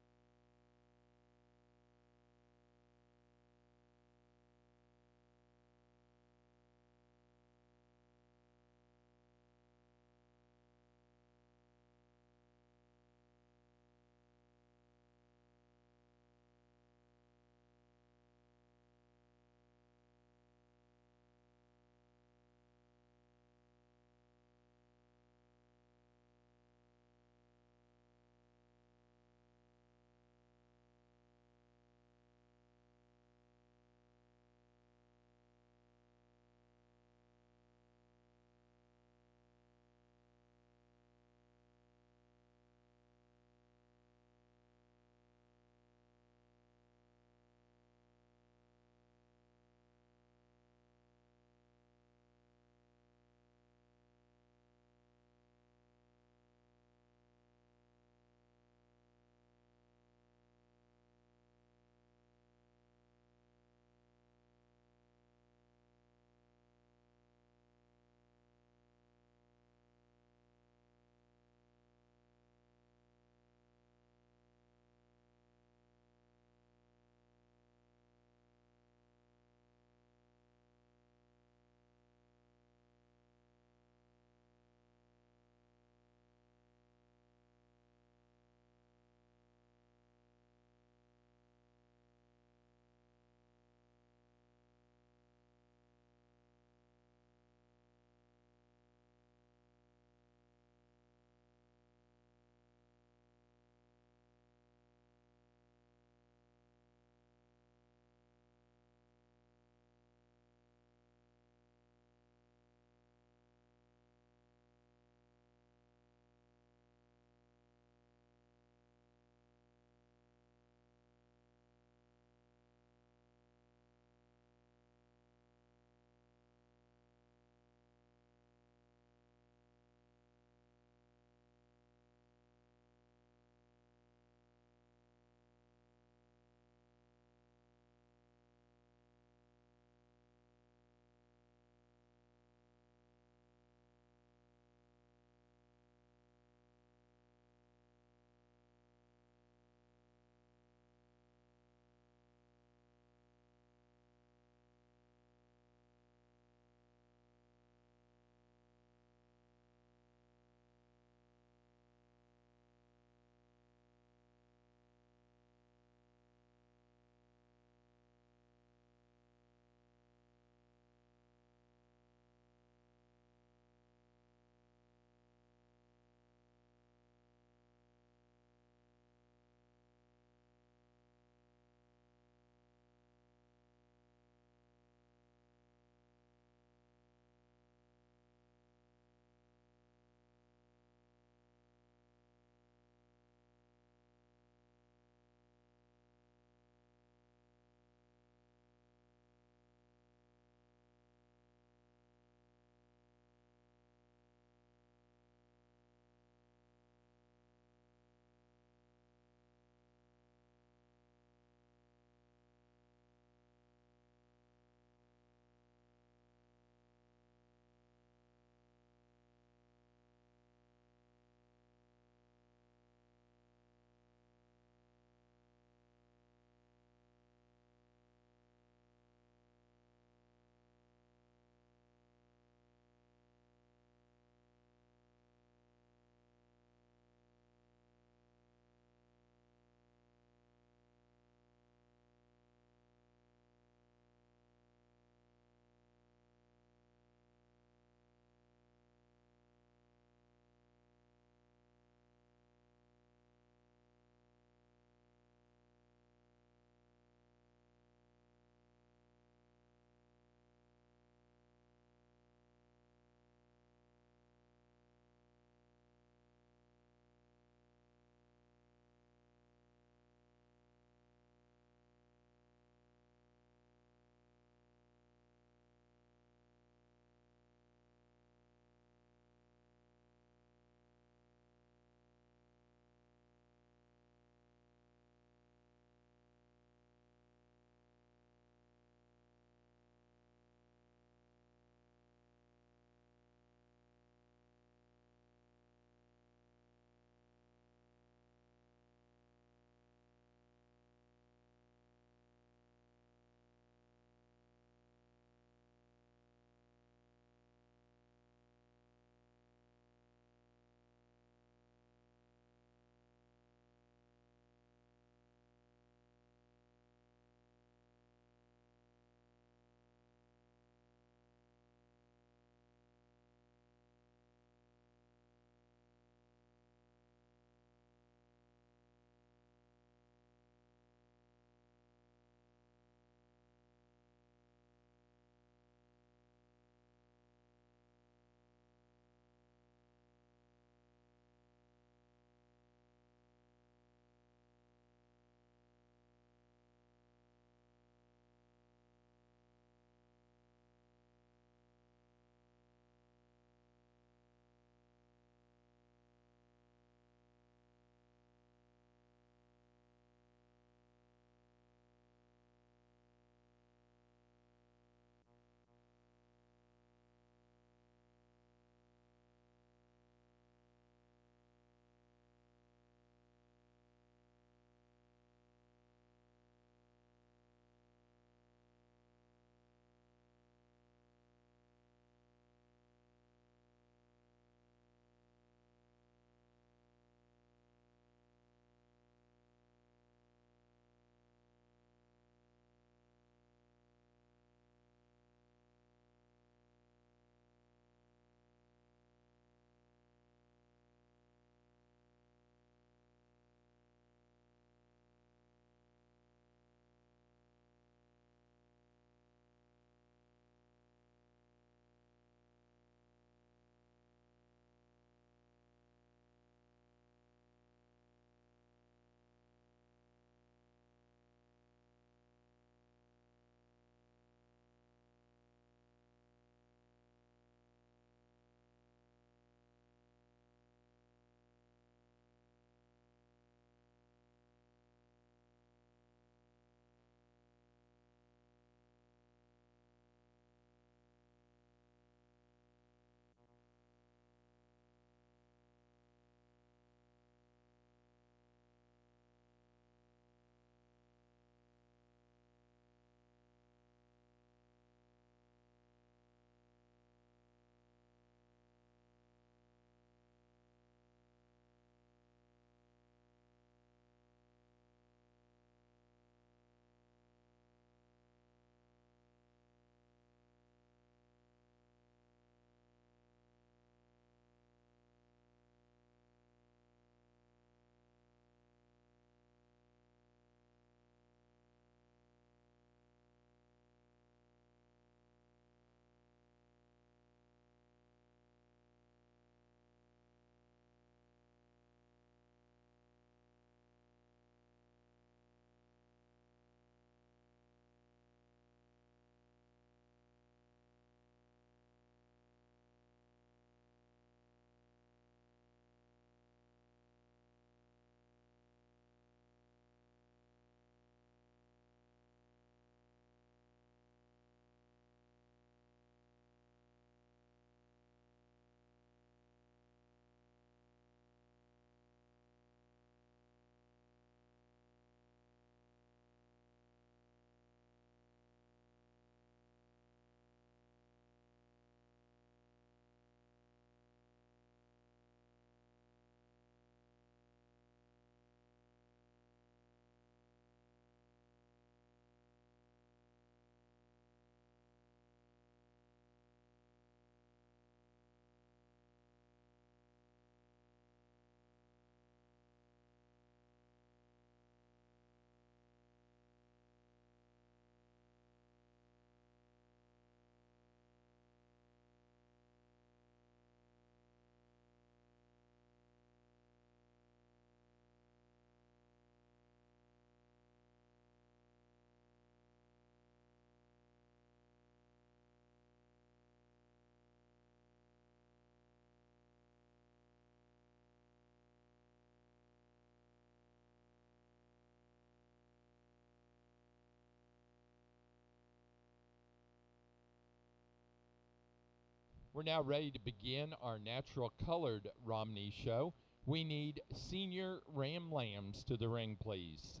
We're now ready to begin our natural colored Romney show. We need senior ram lambs to the ring, please.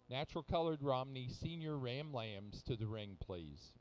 Natural colored Romney senior ram lambs to the ring, please.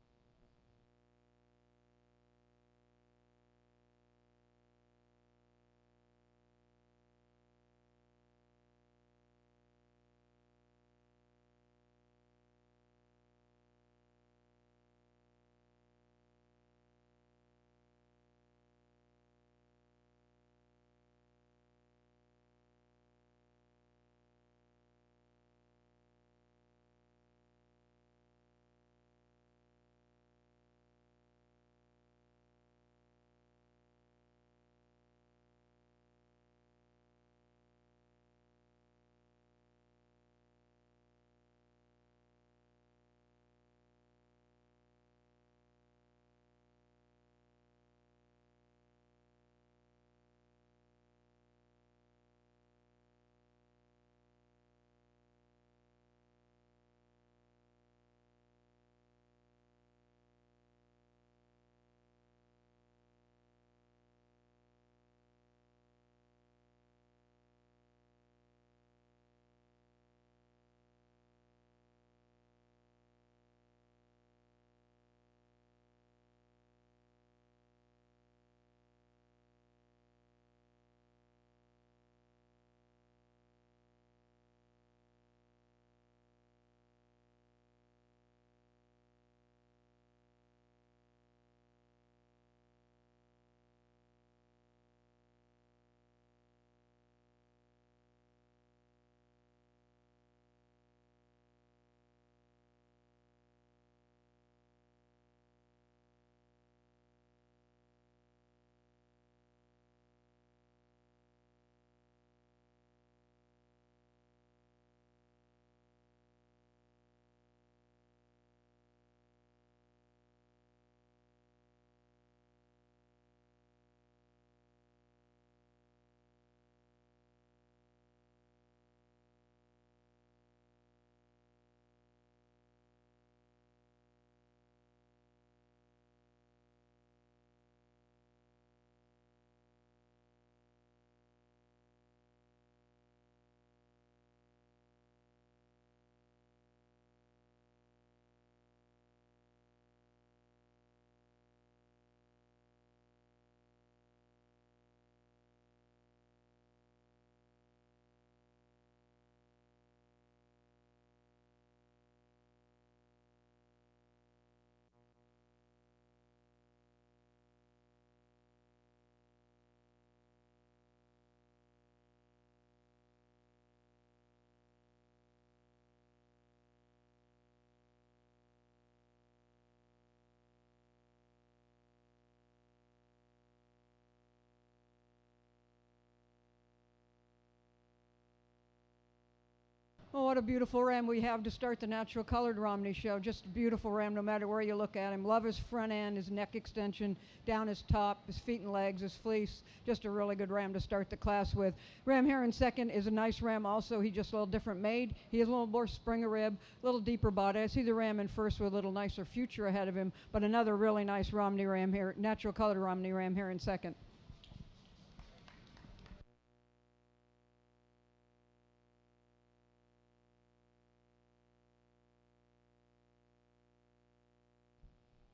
Oh, what a beautiful ram we have to start the natural colored Romney show. Just a beautiful ram no matter where you look at him. Love his front end, his neck extension, down his top, his feet and legs, his fleece. Just a really good ram to start the class with. Ram here in second is a nice ram also. He's just a little different made. He has a little more spring of rib, a little deeper body. I see the ram in first with a little nicer future ahead of him, but another really nice Romney ram here, natural colored Romney ram here in second.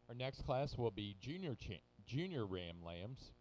Our next class will be junior ram lambs.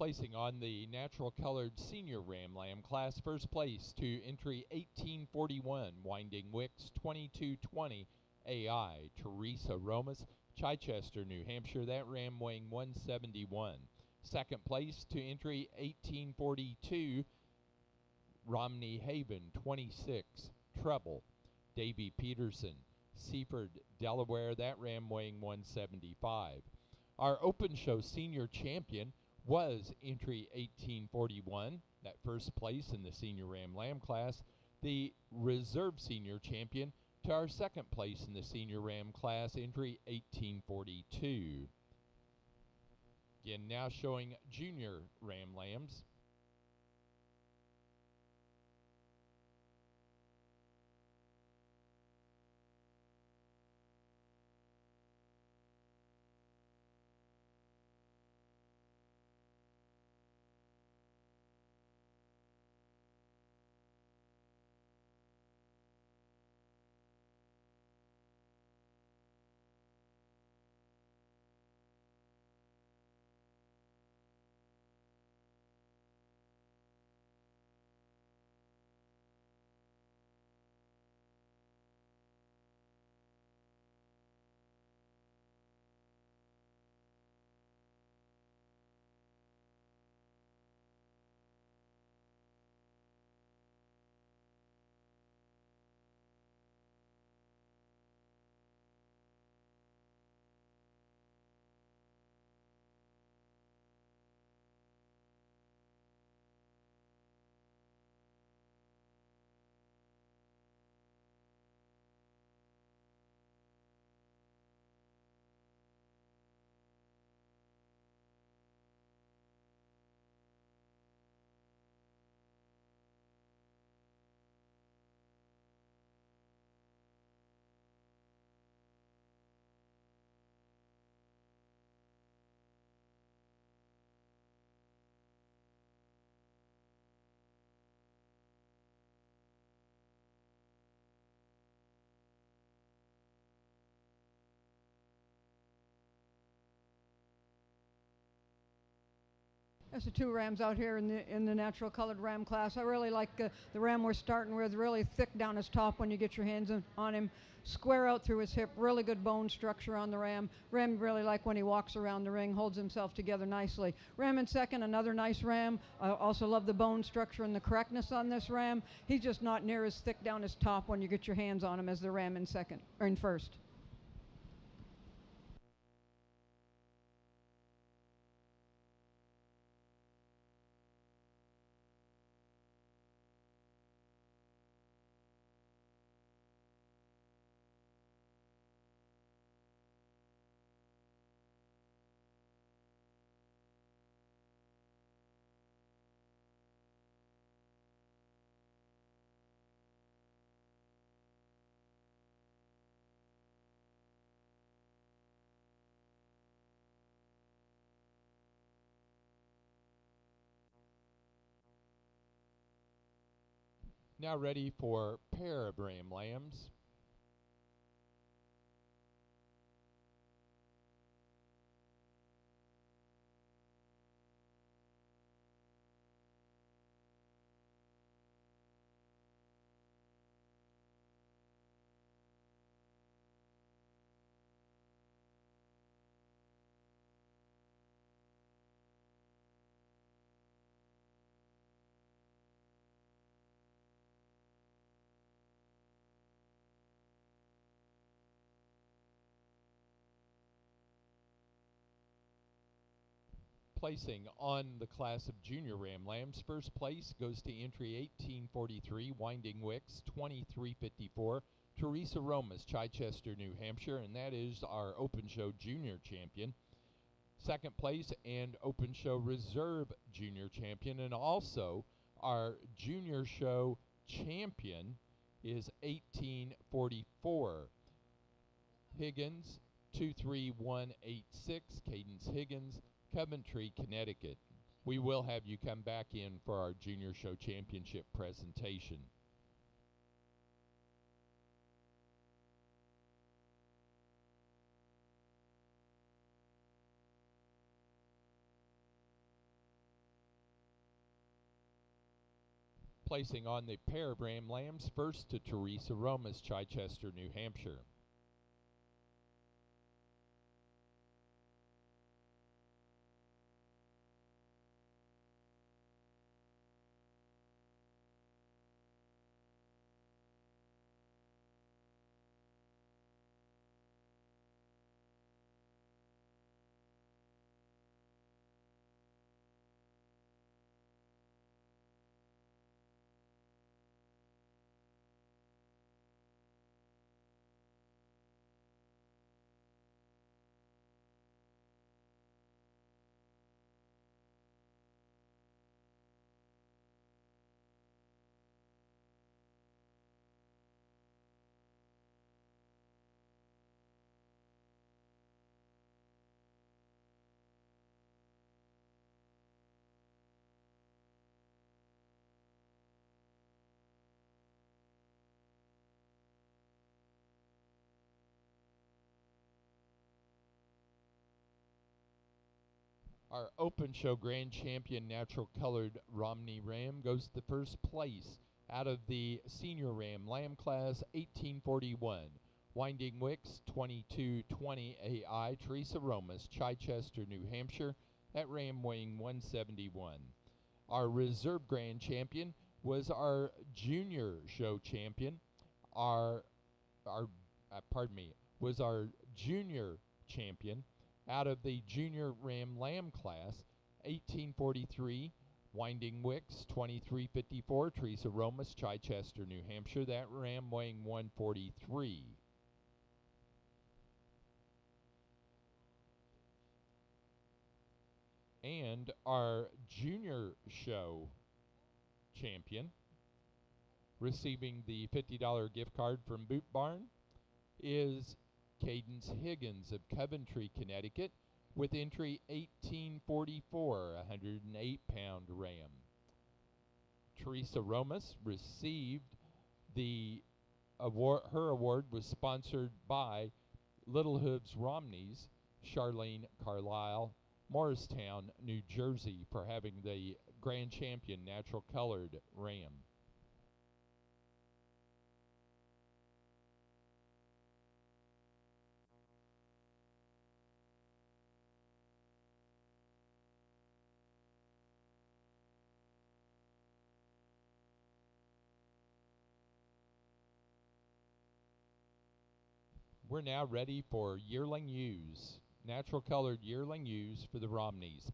Placing on the natural colored senior ram lamb class, first place to entry 1841, winding wicks 2220, AI, Teresa Romas, Chichester, New Hampshire. That ram weighing 171. Second place to entry 1842, Romney Haven, 26, Treble, Davy Peterson, Seaford, Delaware. That ram weighing 175. Our open show senior champion was entry 1841, that first place in the senior ram lamb class. The reserve senior champion to our second place in the senior ram class, entry 1842. Again, now showing junior ram lambs. There's the two rams out here in the natural colored ram class. I really like the ram we're starting with, really thick down his top when you get your hands on him, square out through his hip, really good bone structure on the ram. Ram really like when he walks around the ring, holds himself together nicely. Ram in second, another nice ram. I also love the bone structure and the correctness on this ram. He's just not near as thick down his top when you get your hands on him as the ram in second, or in first. Now ready for pair of ram lambs. Placing on the class of junior ram lambs, first place goes to entry 1843, Winding Wicks, 2354, Teresa Romas, Chichester, New Hampshire, and that is our Open Show junior champion. Second place and Open Show reserve junior champion, and also our junior show champion is 1844. Higgins, 23186, Cadence Higgins, Coventry, Connecticut. We will have you come back in for our Junior Show Championship presentation. Placing on the pair of ram lambs, first to Teresa Romas, Chichester, New Hampshire. Our open show grand champion natural colored Romney Ram goes to first place out of the senior Ram Lamb class 1841. Winding Wicks 2220 AI Teresa Romas, Chichester, New Hampshire. That Ram weighing 171. Our reserve grand champion was our junior show champion. Was our junior champion out of the junior Ram Lamb class, 1843. Winding Wicks 2354. Teresa Romas, Chichester, New Hampshire. That Ram weighing 143. And our junior show champion, receiving the $50 gift card from Boot Barn, is Cadence Higgins of Coventry, Connecticut, with entry 1844, 108-pound Ram. Teresa Romas received the award. Her award was sponsored by Little Hooves Romneys, Charlene Carlisle, Morristown, New Jersey, for having the grand champion natural colored Ram. We're now ready for yearling ewes, natural colored yearling ewes for the Romneys.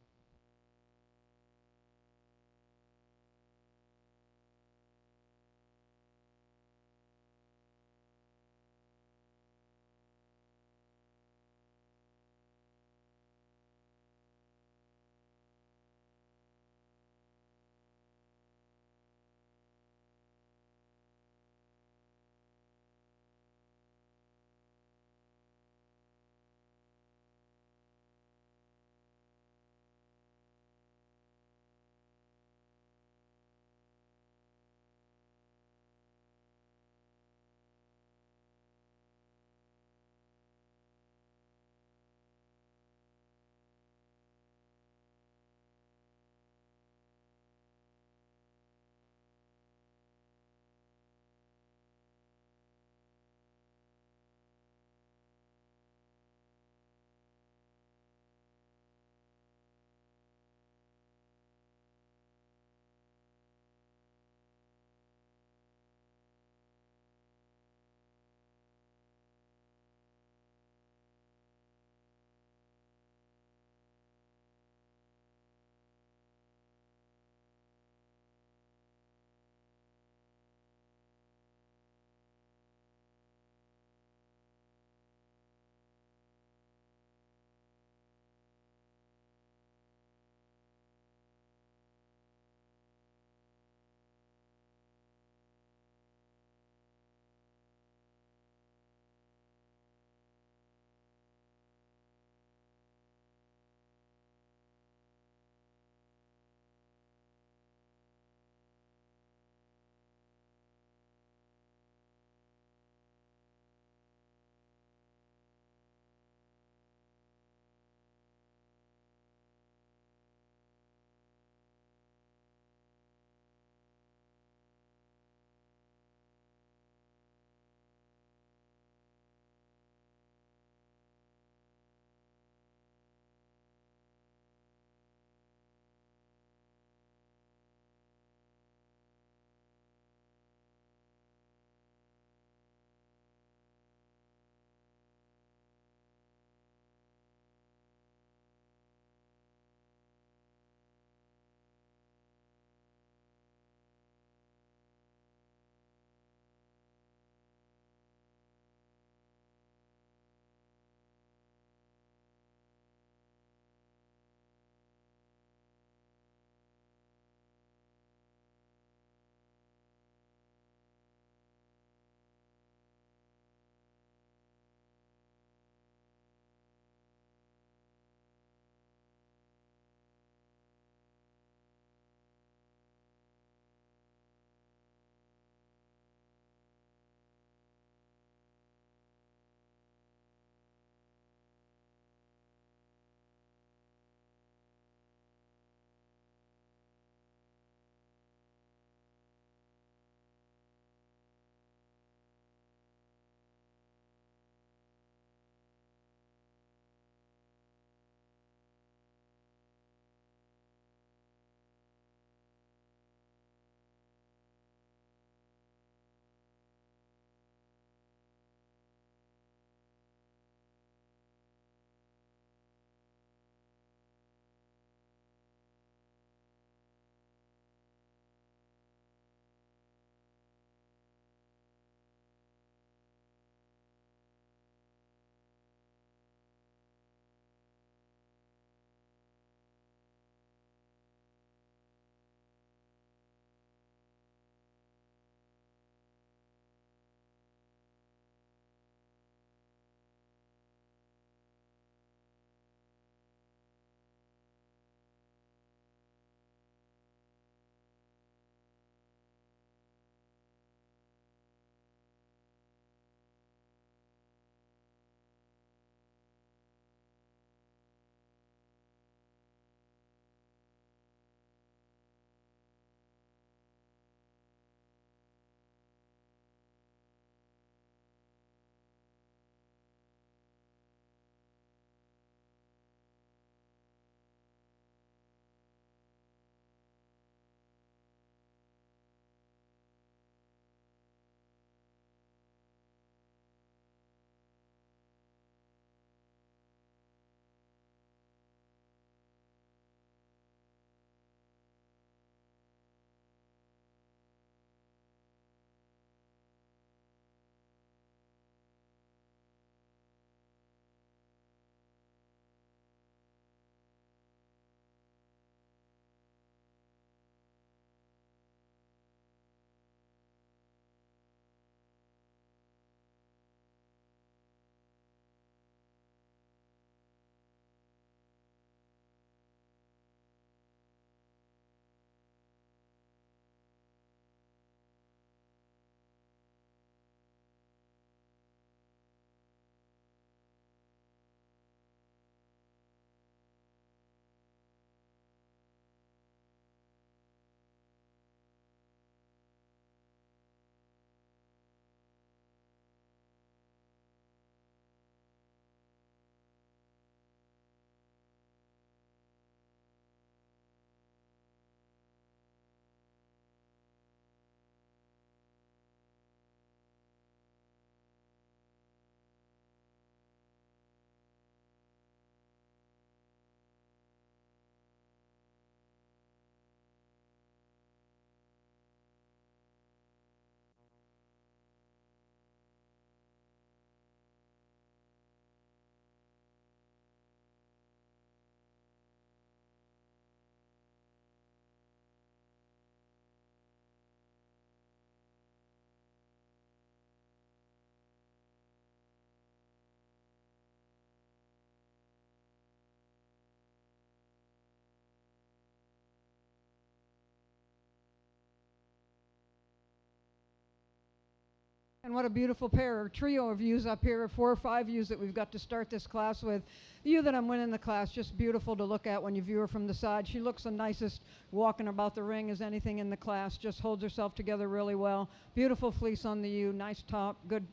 And what a beautiful pair or trio of ewes up here, 4 or 5 ewes that we've got to start this class with. The ewe that I'm winning the class, just beautiful to look at when you view her from the side. She looks the nicest walking about the ring as anything in the class, just holds herself together really well. Beautiful fleece on the ewe, nice top, good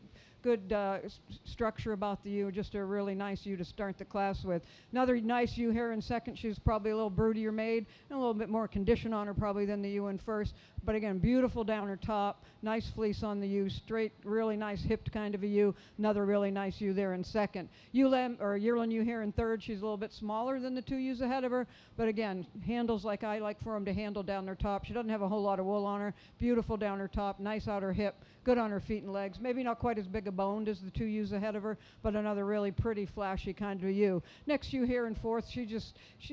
structure about the ewe, just a really nice ewe to start the class with. Another nice ewe here in second. She's probably a little broodier made and a little bit more condition on her probably than the ewe in first. But again, beautiful down her top, nice fleece on the ewe, straight, really nice hipped kind of a ewe. Another really nice ewe there in second. Yearling ewe here in third. She's a little bit smaller than the 2 ewes ahead of her, but again, handles like I like for them to handle down their top. She doesn't have a whole lot of wool on her. Beautiful down her top, nice outer hip, good on her feet and legs. Maybe not quite as big a boned as the 2 ewes ahead of her, but another really pretty, flashy kind of a ewe. Next ewe here in fourth, she's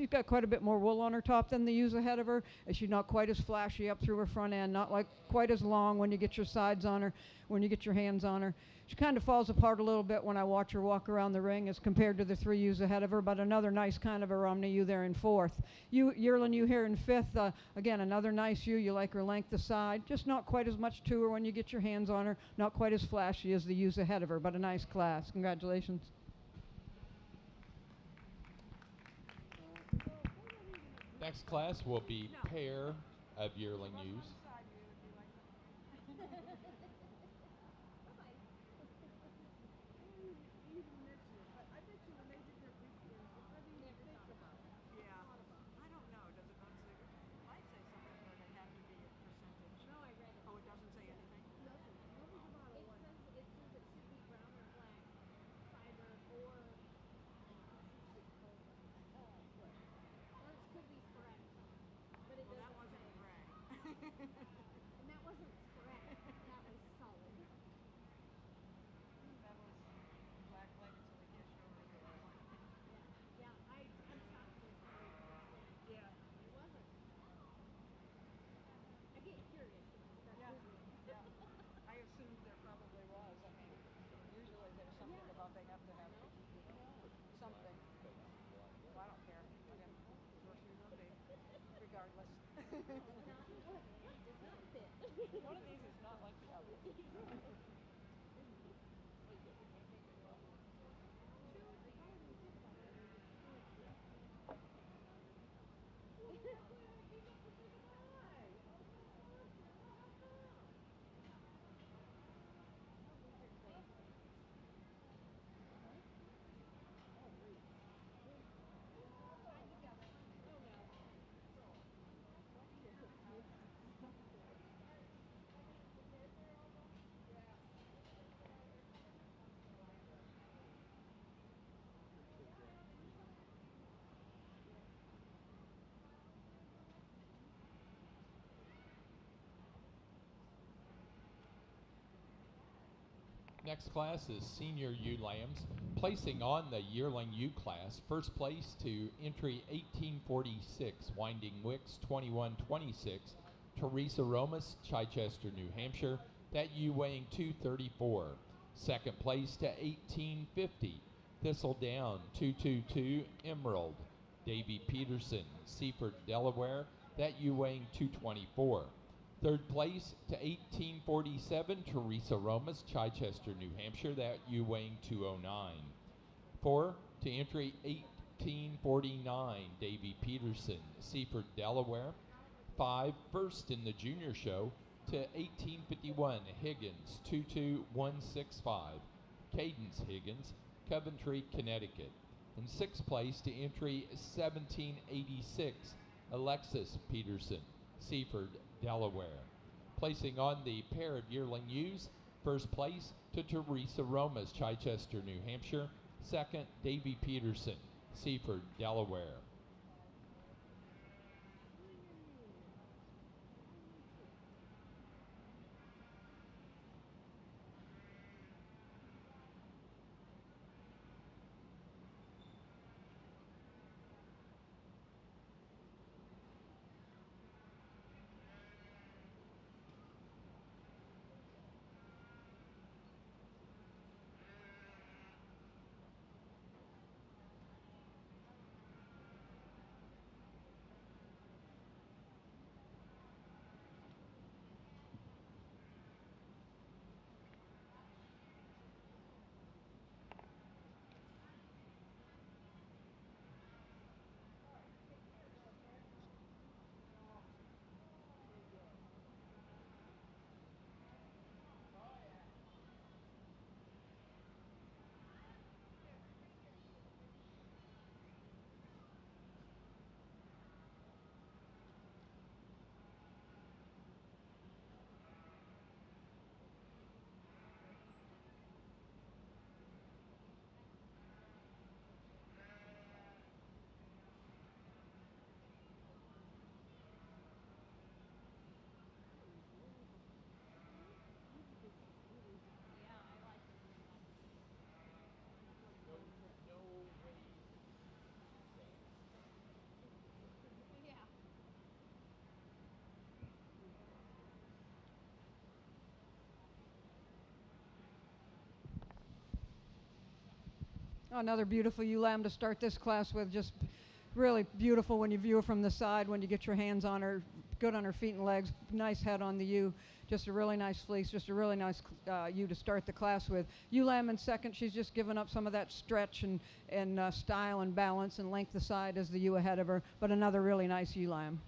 got quite a bit more wool on her top than the ewes ahead of her, and she's not quite as flashy up through her front end, not like quite as long when you get your sides on her, when you get your hands on her. She kind of falls apart a little bit when I watch her walk around the ring as compared to the 3 ewes ahead of her, but another nice kind of a Romney ewe there in fourth. Yearling ewe here in fifth, again, another nice ewe. You like her length aside, just not quite as much to her when you get your hands on her, not quite as flashy as the ewes ahead of her, but a nice class. Congratulations. Next class will be pair of yearling ewes. Next class is senior ewe lambs. Placing on the yearling ewe class, first place to entry 1846, Winding Wicks 2126, Teresa Romas, Chichester, New Hampshire, that ewe weighing 234. Second place to 1850, Thistledown 222, Emerald, Davy Peterson, Seaford, Delaware, that ewe weighing 224. Third place to 1847, Teresa Romas, Chichester, New Hampshire, that ewe weighing 209. 4 to entry 1849, Davy Peterson, Seaford, Delaware. 5, first in the junior show to 1851, Higgins, 22165, Cadence Higgins, Coventry, Connecticut. In 6th place to entry 1786, Alexis Peterson, Seaford, Delaware. Placing on the pair of yearling ewes, first place to Teresa Romas, Chichester, New Hampshire. Second, Davy Peterson, Seaford, Delaware. Another beautiful ewe lamb to start this class with. Just really beautiful when you view her from the side, when you get your hands on her, good on her feet and legs, nice head on the ewe. Just a really nice fleece, just a really nice ewe to start the class with. Ewe lamb in second, she's just given up some of that stretch and style and balance and length of side as the ewe ahead of her, but another really nice ewe lamb.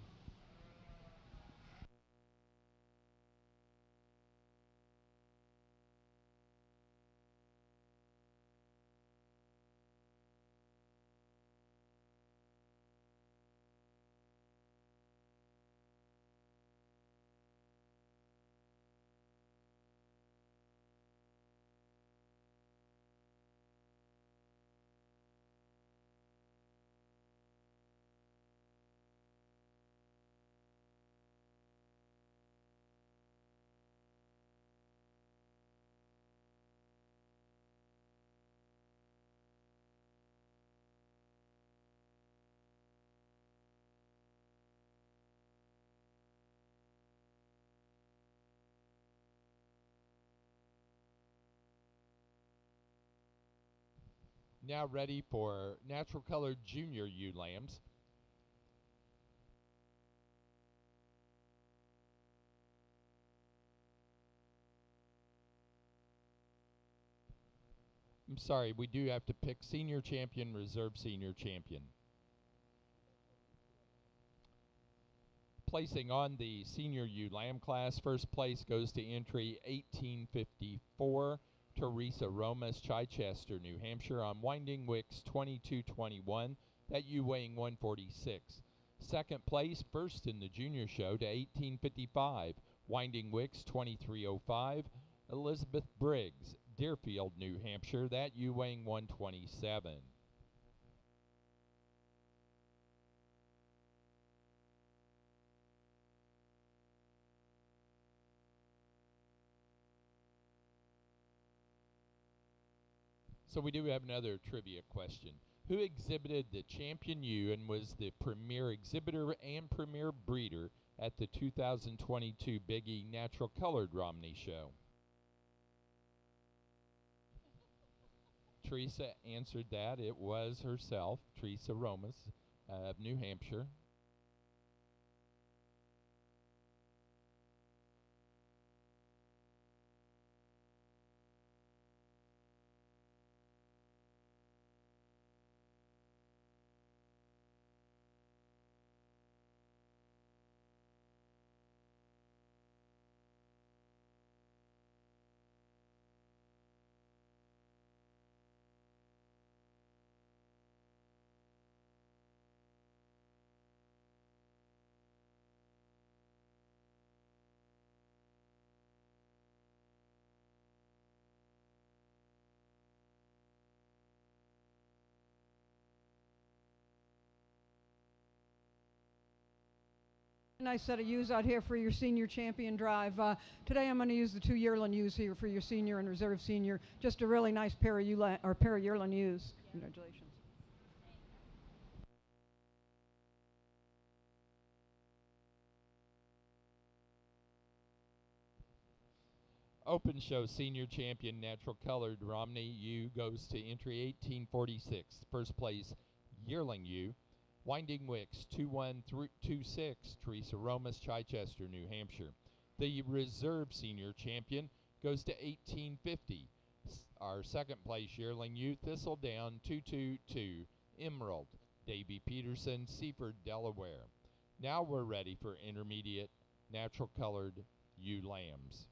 Now ready for natural colored junior ewe lambs. I'm sorry, we do have to pick senior champion, reserve senior champion. Placing on the senior ewe lamb class, first place goes to entry 1854. Teresa Romas, Chichester, New Hampshire, on Winding Wicks 2221, that ewe weighing 146. Second place, first in the junior show, to 1855, Winding Wicks 2305, Elizabeth Briggs, Deerfield, New Hampshire, that ewe weighing 127. So we do have another trivia question. Who exhibited the champion ewe and was the premier exhibitor and premier breeder at the 2022 Big E Natural Colored Romney Show? Teresa answered that. It was herself, Teresa Romas of New Hampshire. Nice set of ewes out here for your senior champion drive. Today I'm going to use the 2 yearling ewes here for your senior and reserve senior. Just a really nice pair of yearling ewes. Congratulations. Open show senior champion natural colored Romney ewe goes to entry 1846. First place yearling ewe. Winding Wicks 2126, Teresa Romas, Chichester, New Hampshire. The reserve senior champion goes to 1850. Our second place yearling ewe, Thistledown 222, Emerald, Davy Peterson, Seaford, Delaware. Now we're ready for intermediate natural colored ewe lambs.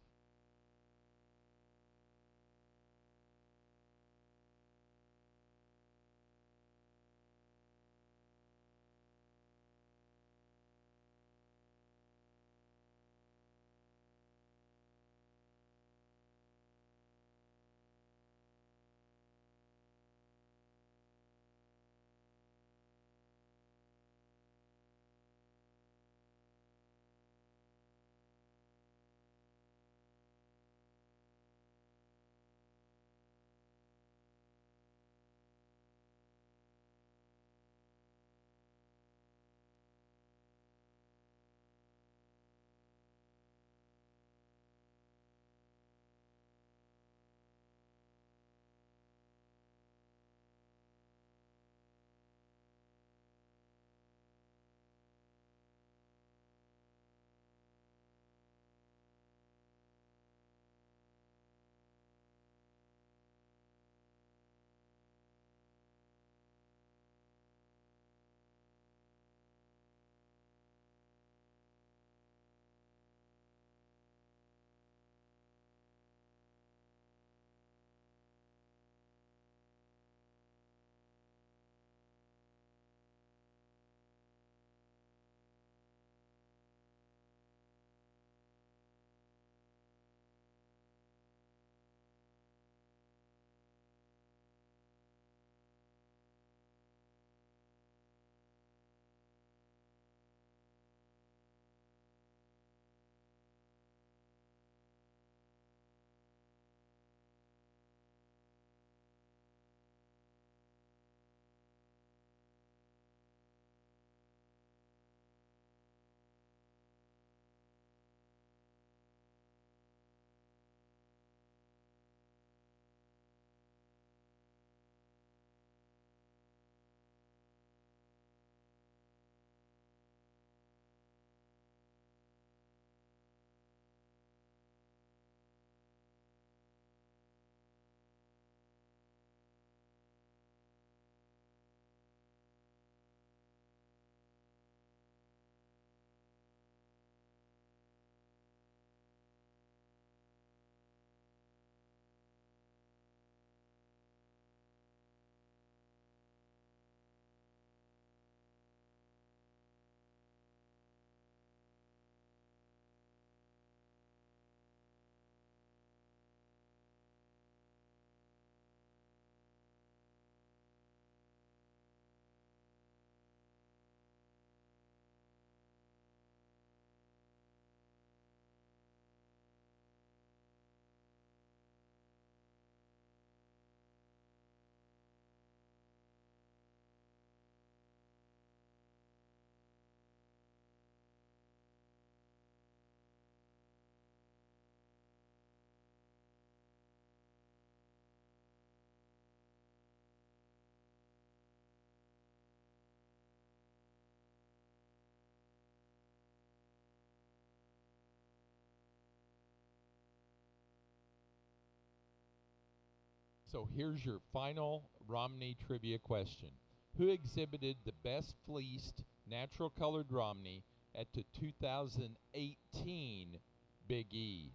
So here's your final Romney trivia question. Who exhibited the best fleeced natural colored Romney at the 2018 Big E?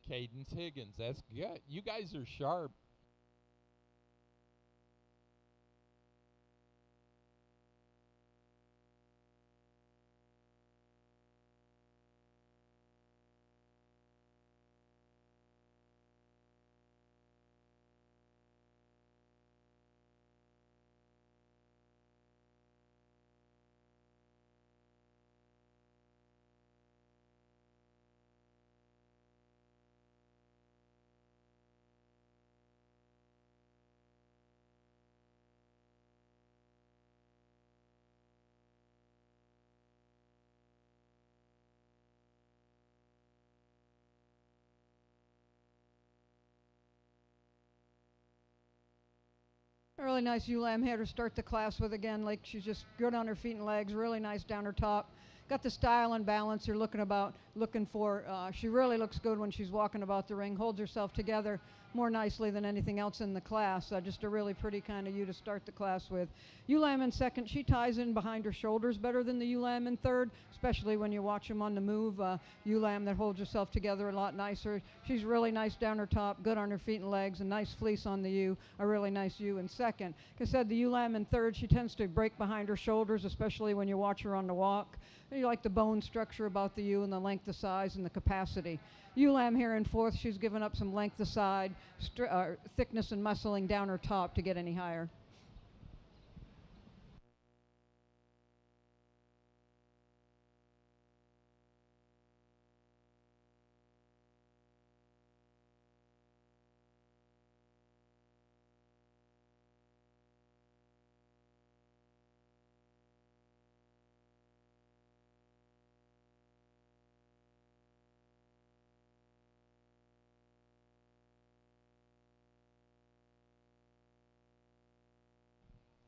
Cadence Higgins. That's good. You guys are sharp. A really nice ewe lamb here to start the class with again. Like she's just good on her feet and legs, really nice down her top. Got the style and balance you're looking for. She really looks good when she's walking about the ring, holds herself together more nicely than anything else in the class. Just a really pretty kind of ewe to start the class with. Ewe lamb in second, she ties in behind her shoulders better than the ewe lamb in third, especially when you watch them on the move. Ewe lamb that holds herself together a lot nicer. She's really nice down her top, good on her feet and legs, a nice fleece on the ewe, a really nice ewe in second. Like I said, the ewe lamb in third, she tends to break behind her shoulders, especially when you watch her on the walk. You like the bone structure about the ewe and the length, the size, and the capacity. Ewe lamb here in fourth, she's given up some length the side, thickness and muscling down her top to get any higher.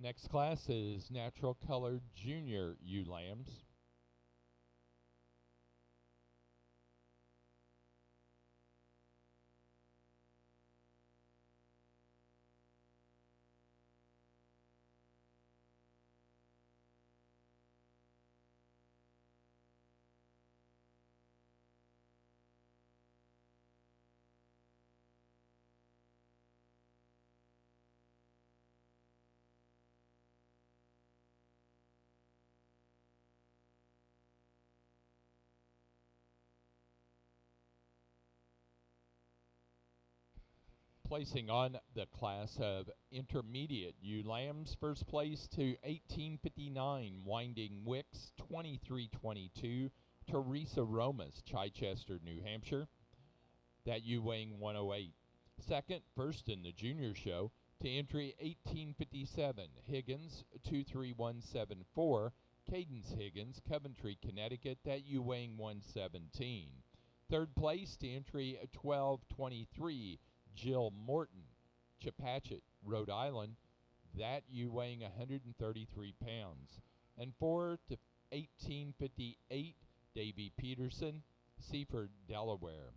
Next class is natural colored junior ewe lambs. Placing on the class of intermediate ewe lambs, first place to 1859 Winding Wicks 2322 Teresa Romas, Chichester, New Hampshire. That ewe weighing 108. Second, first in the junior show to entry 1857 Higgins 23174 Cadence Higgins, Coventry, Connecticut. That ewe weighing 117. Third place to entry 1223 Jill Morton, Chepachet, Rhode Island. That ewe weighing 133 pounds. And 4 to 1858 Davy Peterson, Seaford, Delaware.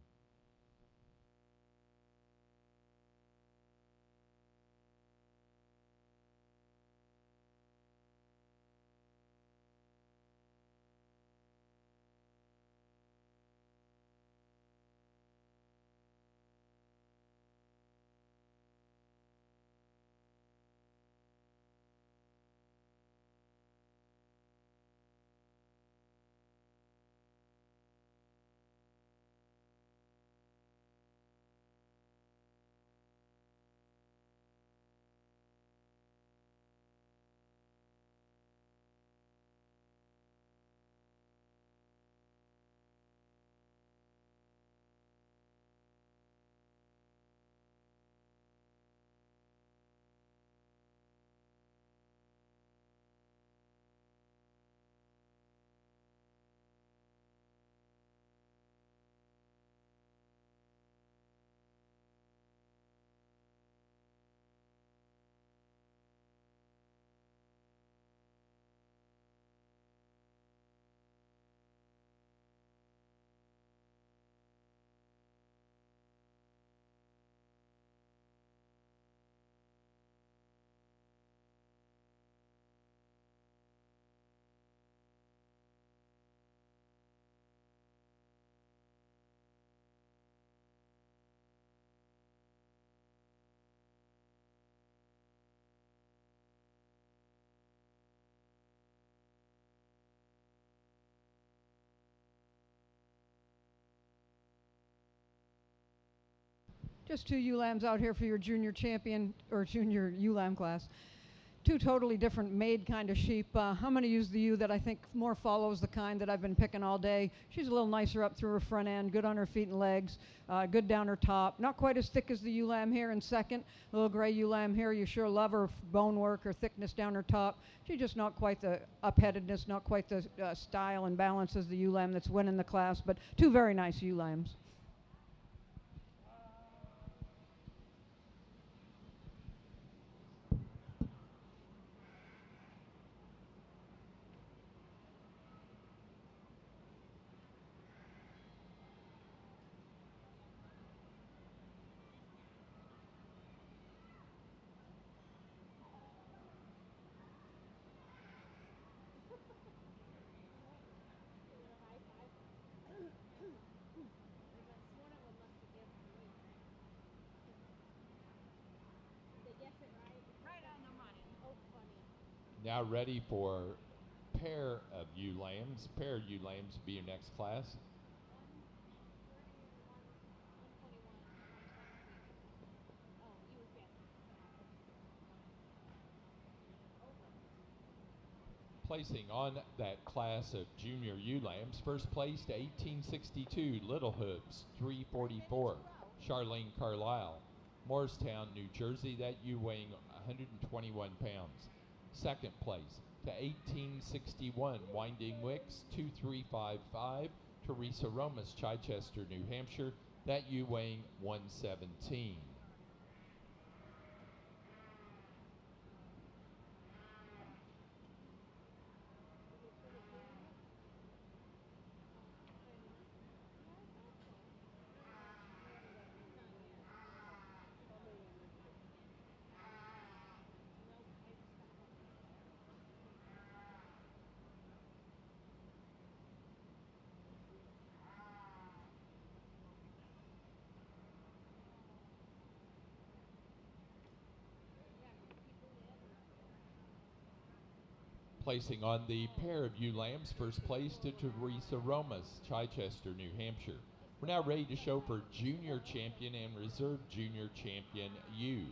Just two ewe lambs out here for your junior champion or junior ewe lamb class. Two totally different made kind of sheep. I'm going to use the ewe that I think more follows the kind that I've been picking all day. She's a little nicer up through her front end, good on her feet and legs, good down her top. Not quite as thick as the ewe lamb here in second. Little gray ewe lamb here, you sure love her bone work, her thickness down her top. She's just not quite the upheadedness, not quite the style and balance as the ewe lamb that's winning the class, but two very nice ewe lambs. Now ready for pair of ewe lambs. Pair of ewe lambs will be your next class. Placing on that class of junior ewe lambs, first place to 1862, Little Hooves, 344, Charlene Carlisle, Morristown, New Jersey, that ewe weighing 121 pounds. Second place to 1861, Winding Wicks, 2355, Teresa Romas, Chichester, New Hampshire, that ewe weighing 117. Placing on the pair of ewe lambs, first place to Teresa Romas, Chichester, New Hampshire. We're now ready to show for junior champion and reserve junior champion ewe.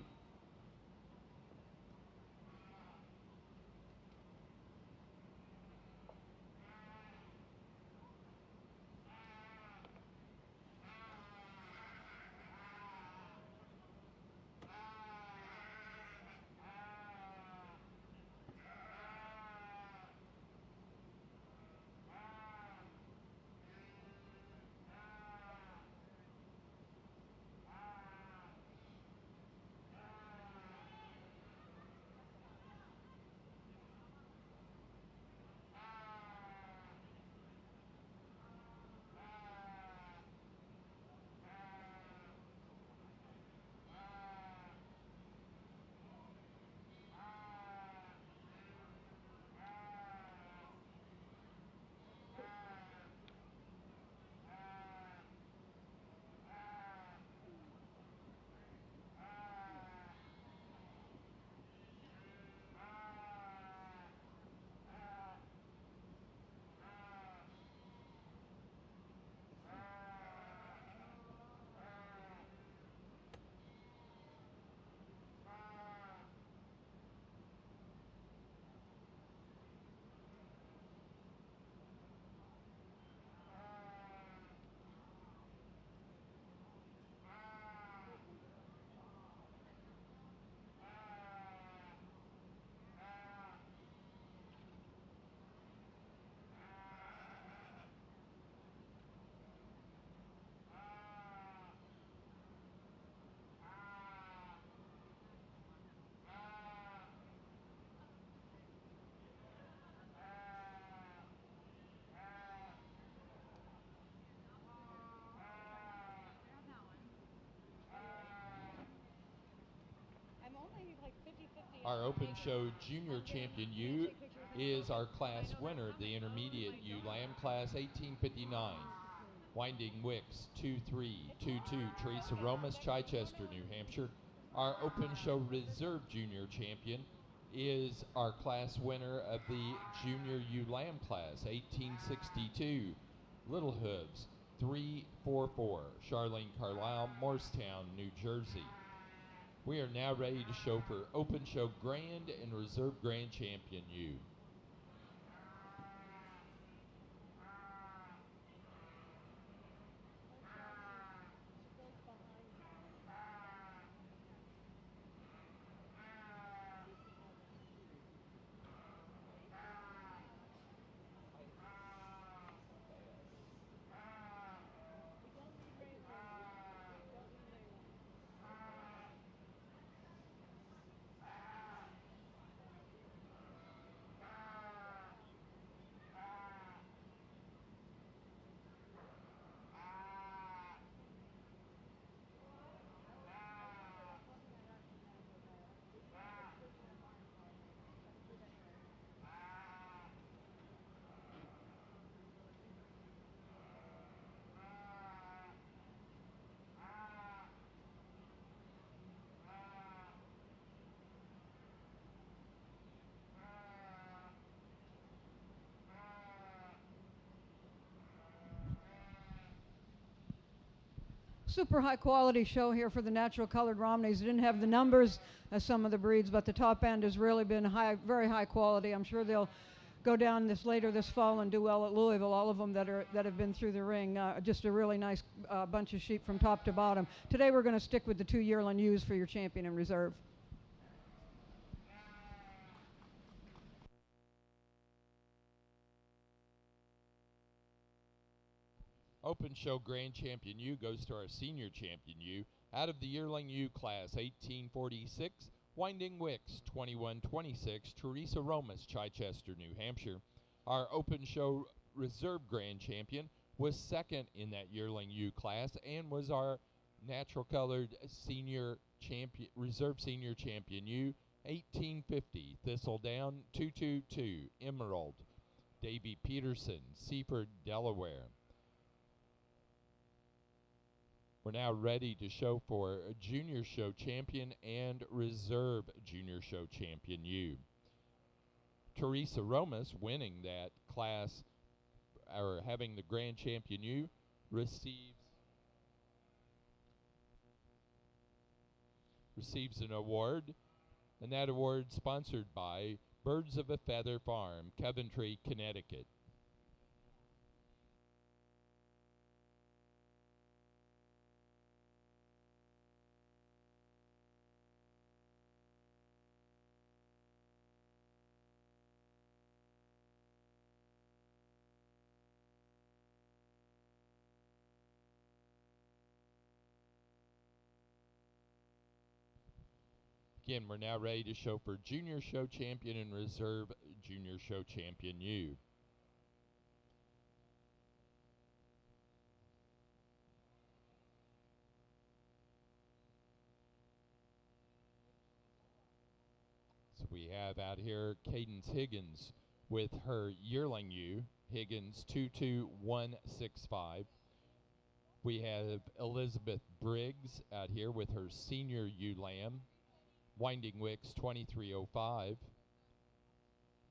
Our open show junior champion ewe is our class winner of the intermediate ewe lamb class 1859. Winding Wicks 2322, Teresa Romas, Chichester, New Hampshire. Our open show reserve junior champion is our class winner of the junior ewe lamb class 1862, Little Hooves 344, Charlene Carlisle, Morristown, New Jersey. We are now ready to show for Open Show Grand and Reserve Grand Champion U. Super high quality show here for the natural colored Romneys. They didn't have the numbers as some of the breeds, but the top end has really been high, very high quality. I'm sure they'll go down later this fall and do well at Louisville. All of them that have been through the ring. Just a really nice bunch of sheep from top to bottom. Today we're going to stick with the 2 yearling ewes for your champion and reserve. Open Show Grand Champion U goes to our Senior Champion U out of the Yearling U Class 1846, Winding Wicks 2126, Teresa Romas, Chichester, New Hampshire. Our Open Show Reserve Grand Champion was second in that Yearling U Class and was our natural colored Senior Champion, Reserve Senior Champion U 1850, Thistledown 222, Emerald, Davy Peterson, Seaford, Delaware. We're now ready to show for a Junior Show Champion and Reserve Junior Show Champion U. Teresa Romas, winning that class, or having the Grand Champion U, receives an award, and that award sponsored by Birds of a Feather Farm, Coventry, Connecticut. Again, we're now ready to show for Junior Show Champion and Reserve Junior Show Champion U. So we have out here Cadence Higgins with her Yearling U, Higgins 22165. We have Elizabeth Briggs out here with her Senior U Lamb, Winding Wicks 2305.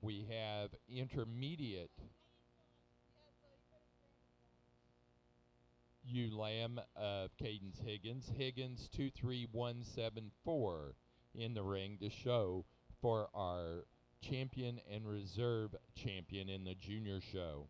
We have Intermediate U Lamb of Cadence Higgins, Higgins 23174 in the ring to show for our champion and reserve champion in the Junior Show.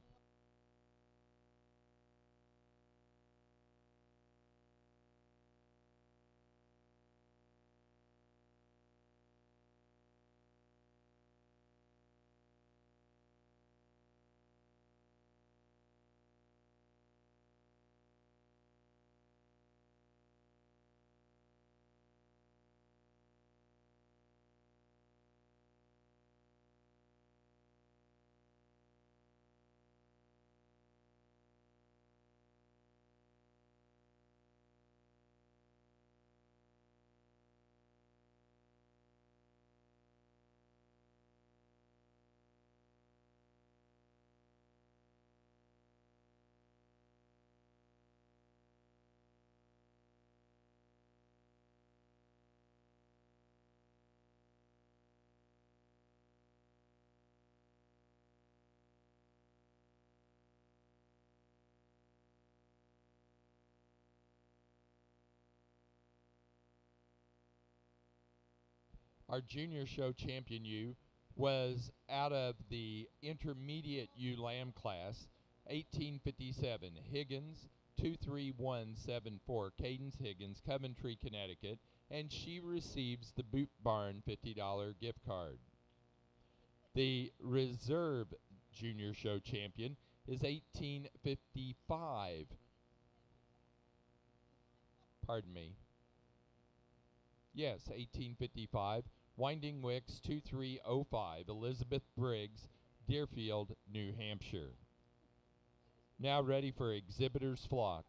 Our junior show champion ewe was out of the intermediate ewe lamb class, 1857, Higgins, 23174, Cadence Higgins, Coventry, Connecticut, and she receives the Boot Barn $50 gift card. The reserve junior show champion is 1855. Pardon me. Yes, 1855. Winding Wicks 2305, Elizabeth Briggs, Deerfield, New Hampshire. Now ready for exhibitor's flock.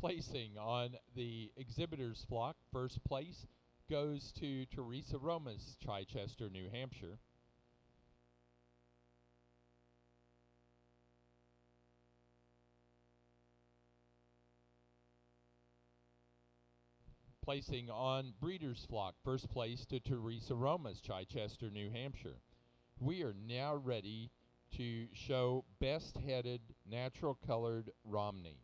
Placing on the exhibitor's flock, first place goes to Teresa Romas, Chichester, New Hampshire. Placing on breeder's flock, first place to Teresa Romas, Chichester, New Hampshire. We are now ready to show best-headed, natural-colored Romney.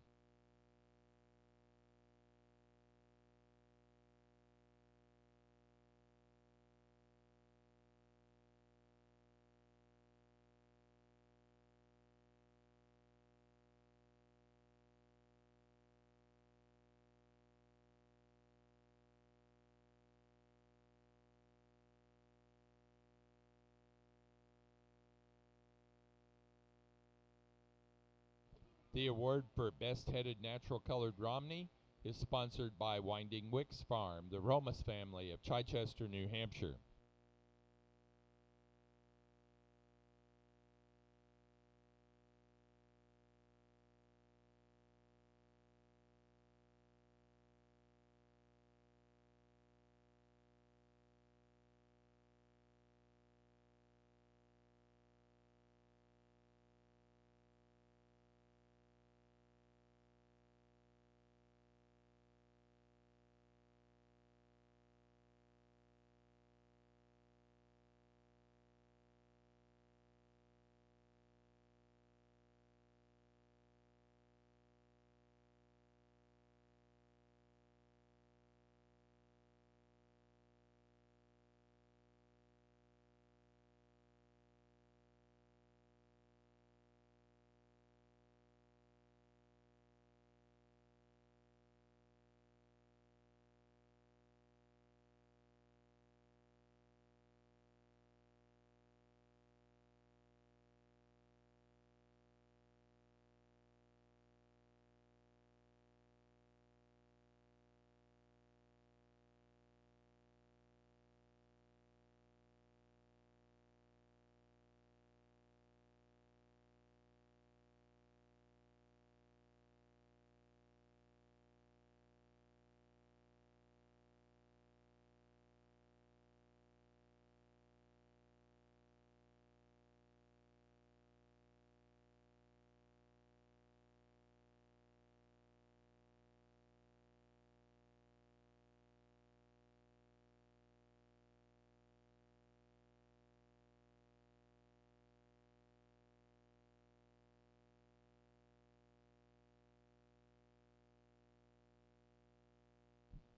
The award for best-headed natural-colored Romney is sponsored by Winding Wicks Farm, the Romas family of Chichester, New Hampshire.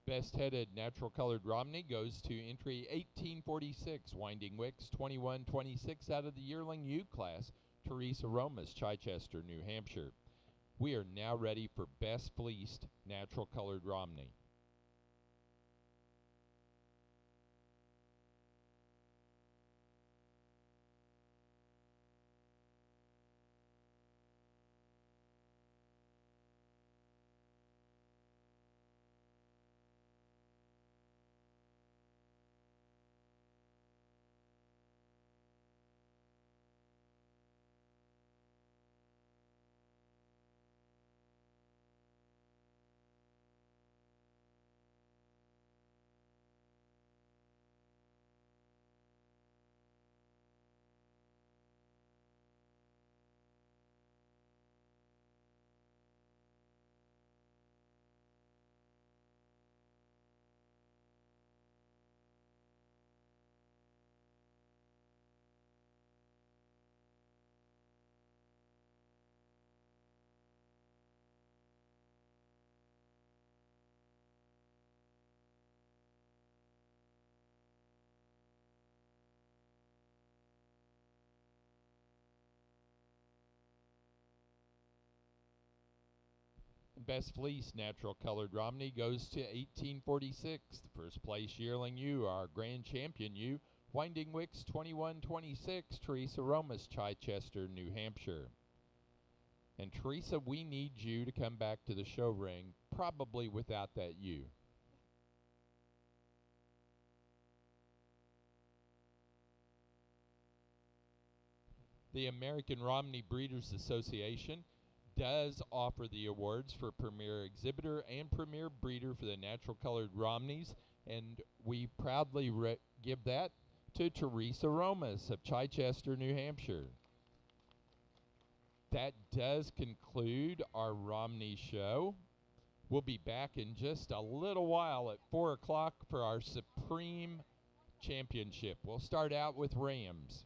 Best headed natural colored Romney goes to entry 1846, Winding Wicks 2126 out of the yearling U class, Teresa Romas, Chichester, New Hampshire. We are now ready for best fleeced natural colored Romney. Best fleece natural colored Romney goes to 1846, the first place yearling ewe, our grand champion ewe, Winding Wicks 2126, Teresa Romas, Chichester, New Hampshire. And Teresa, we need you to come back to the show ring, probably without that ewe. The American Romney Breeders Association does offer the awards for Premier Exhibitor and Premier Breeder for the natural colored Romneys, and we proudly give that to Teresa Romas of Chichester, New Hampshire. That does conclude our Romney show. We'll be back in just a little while at 4 o'clock for our Supreme Championship. We'll start out with Rams.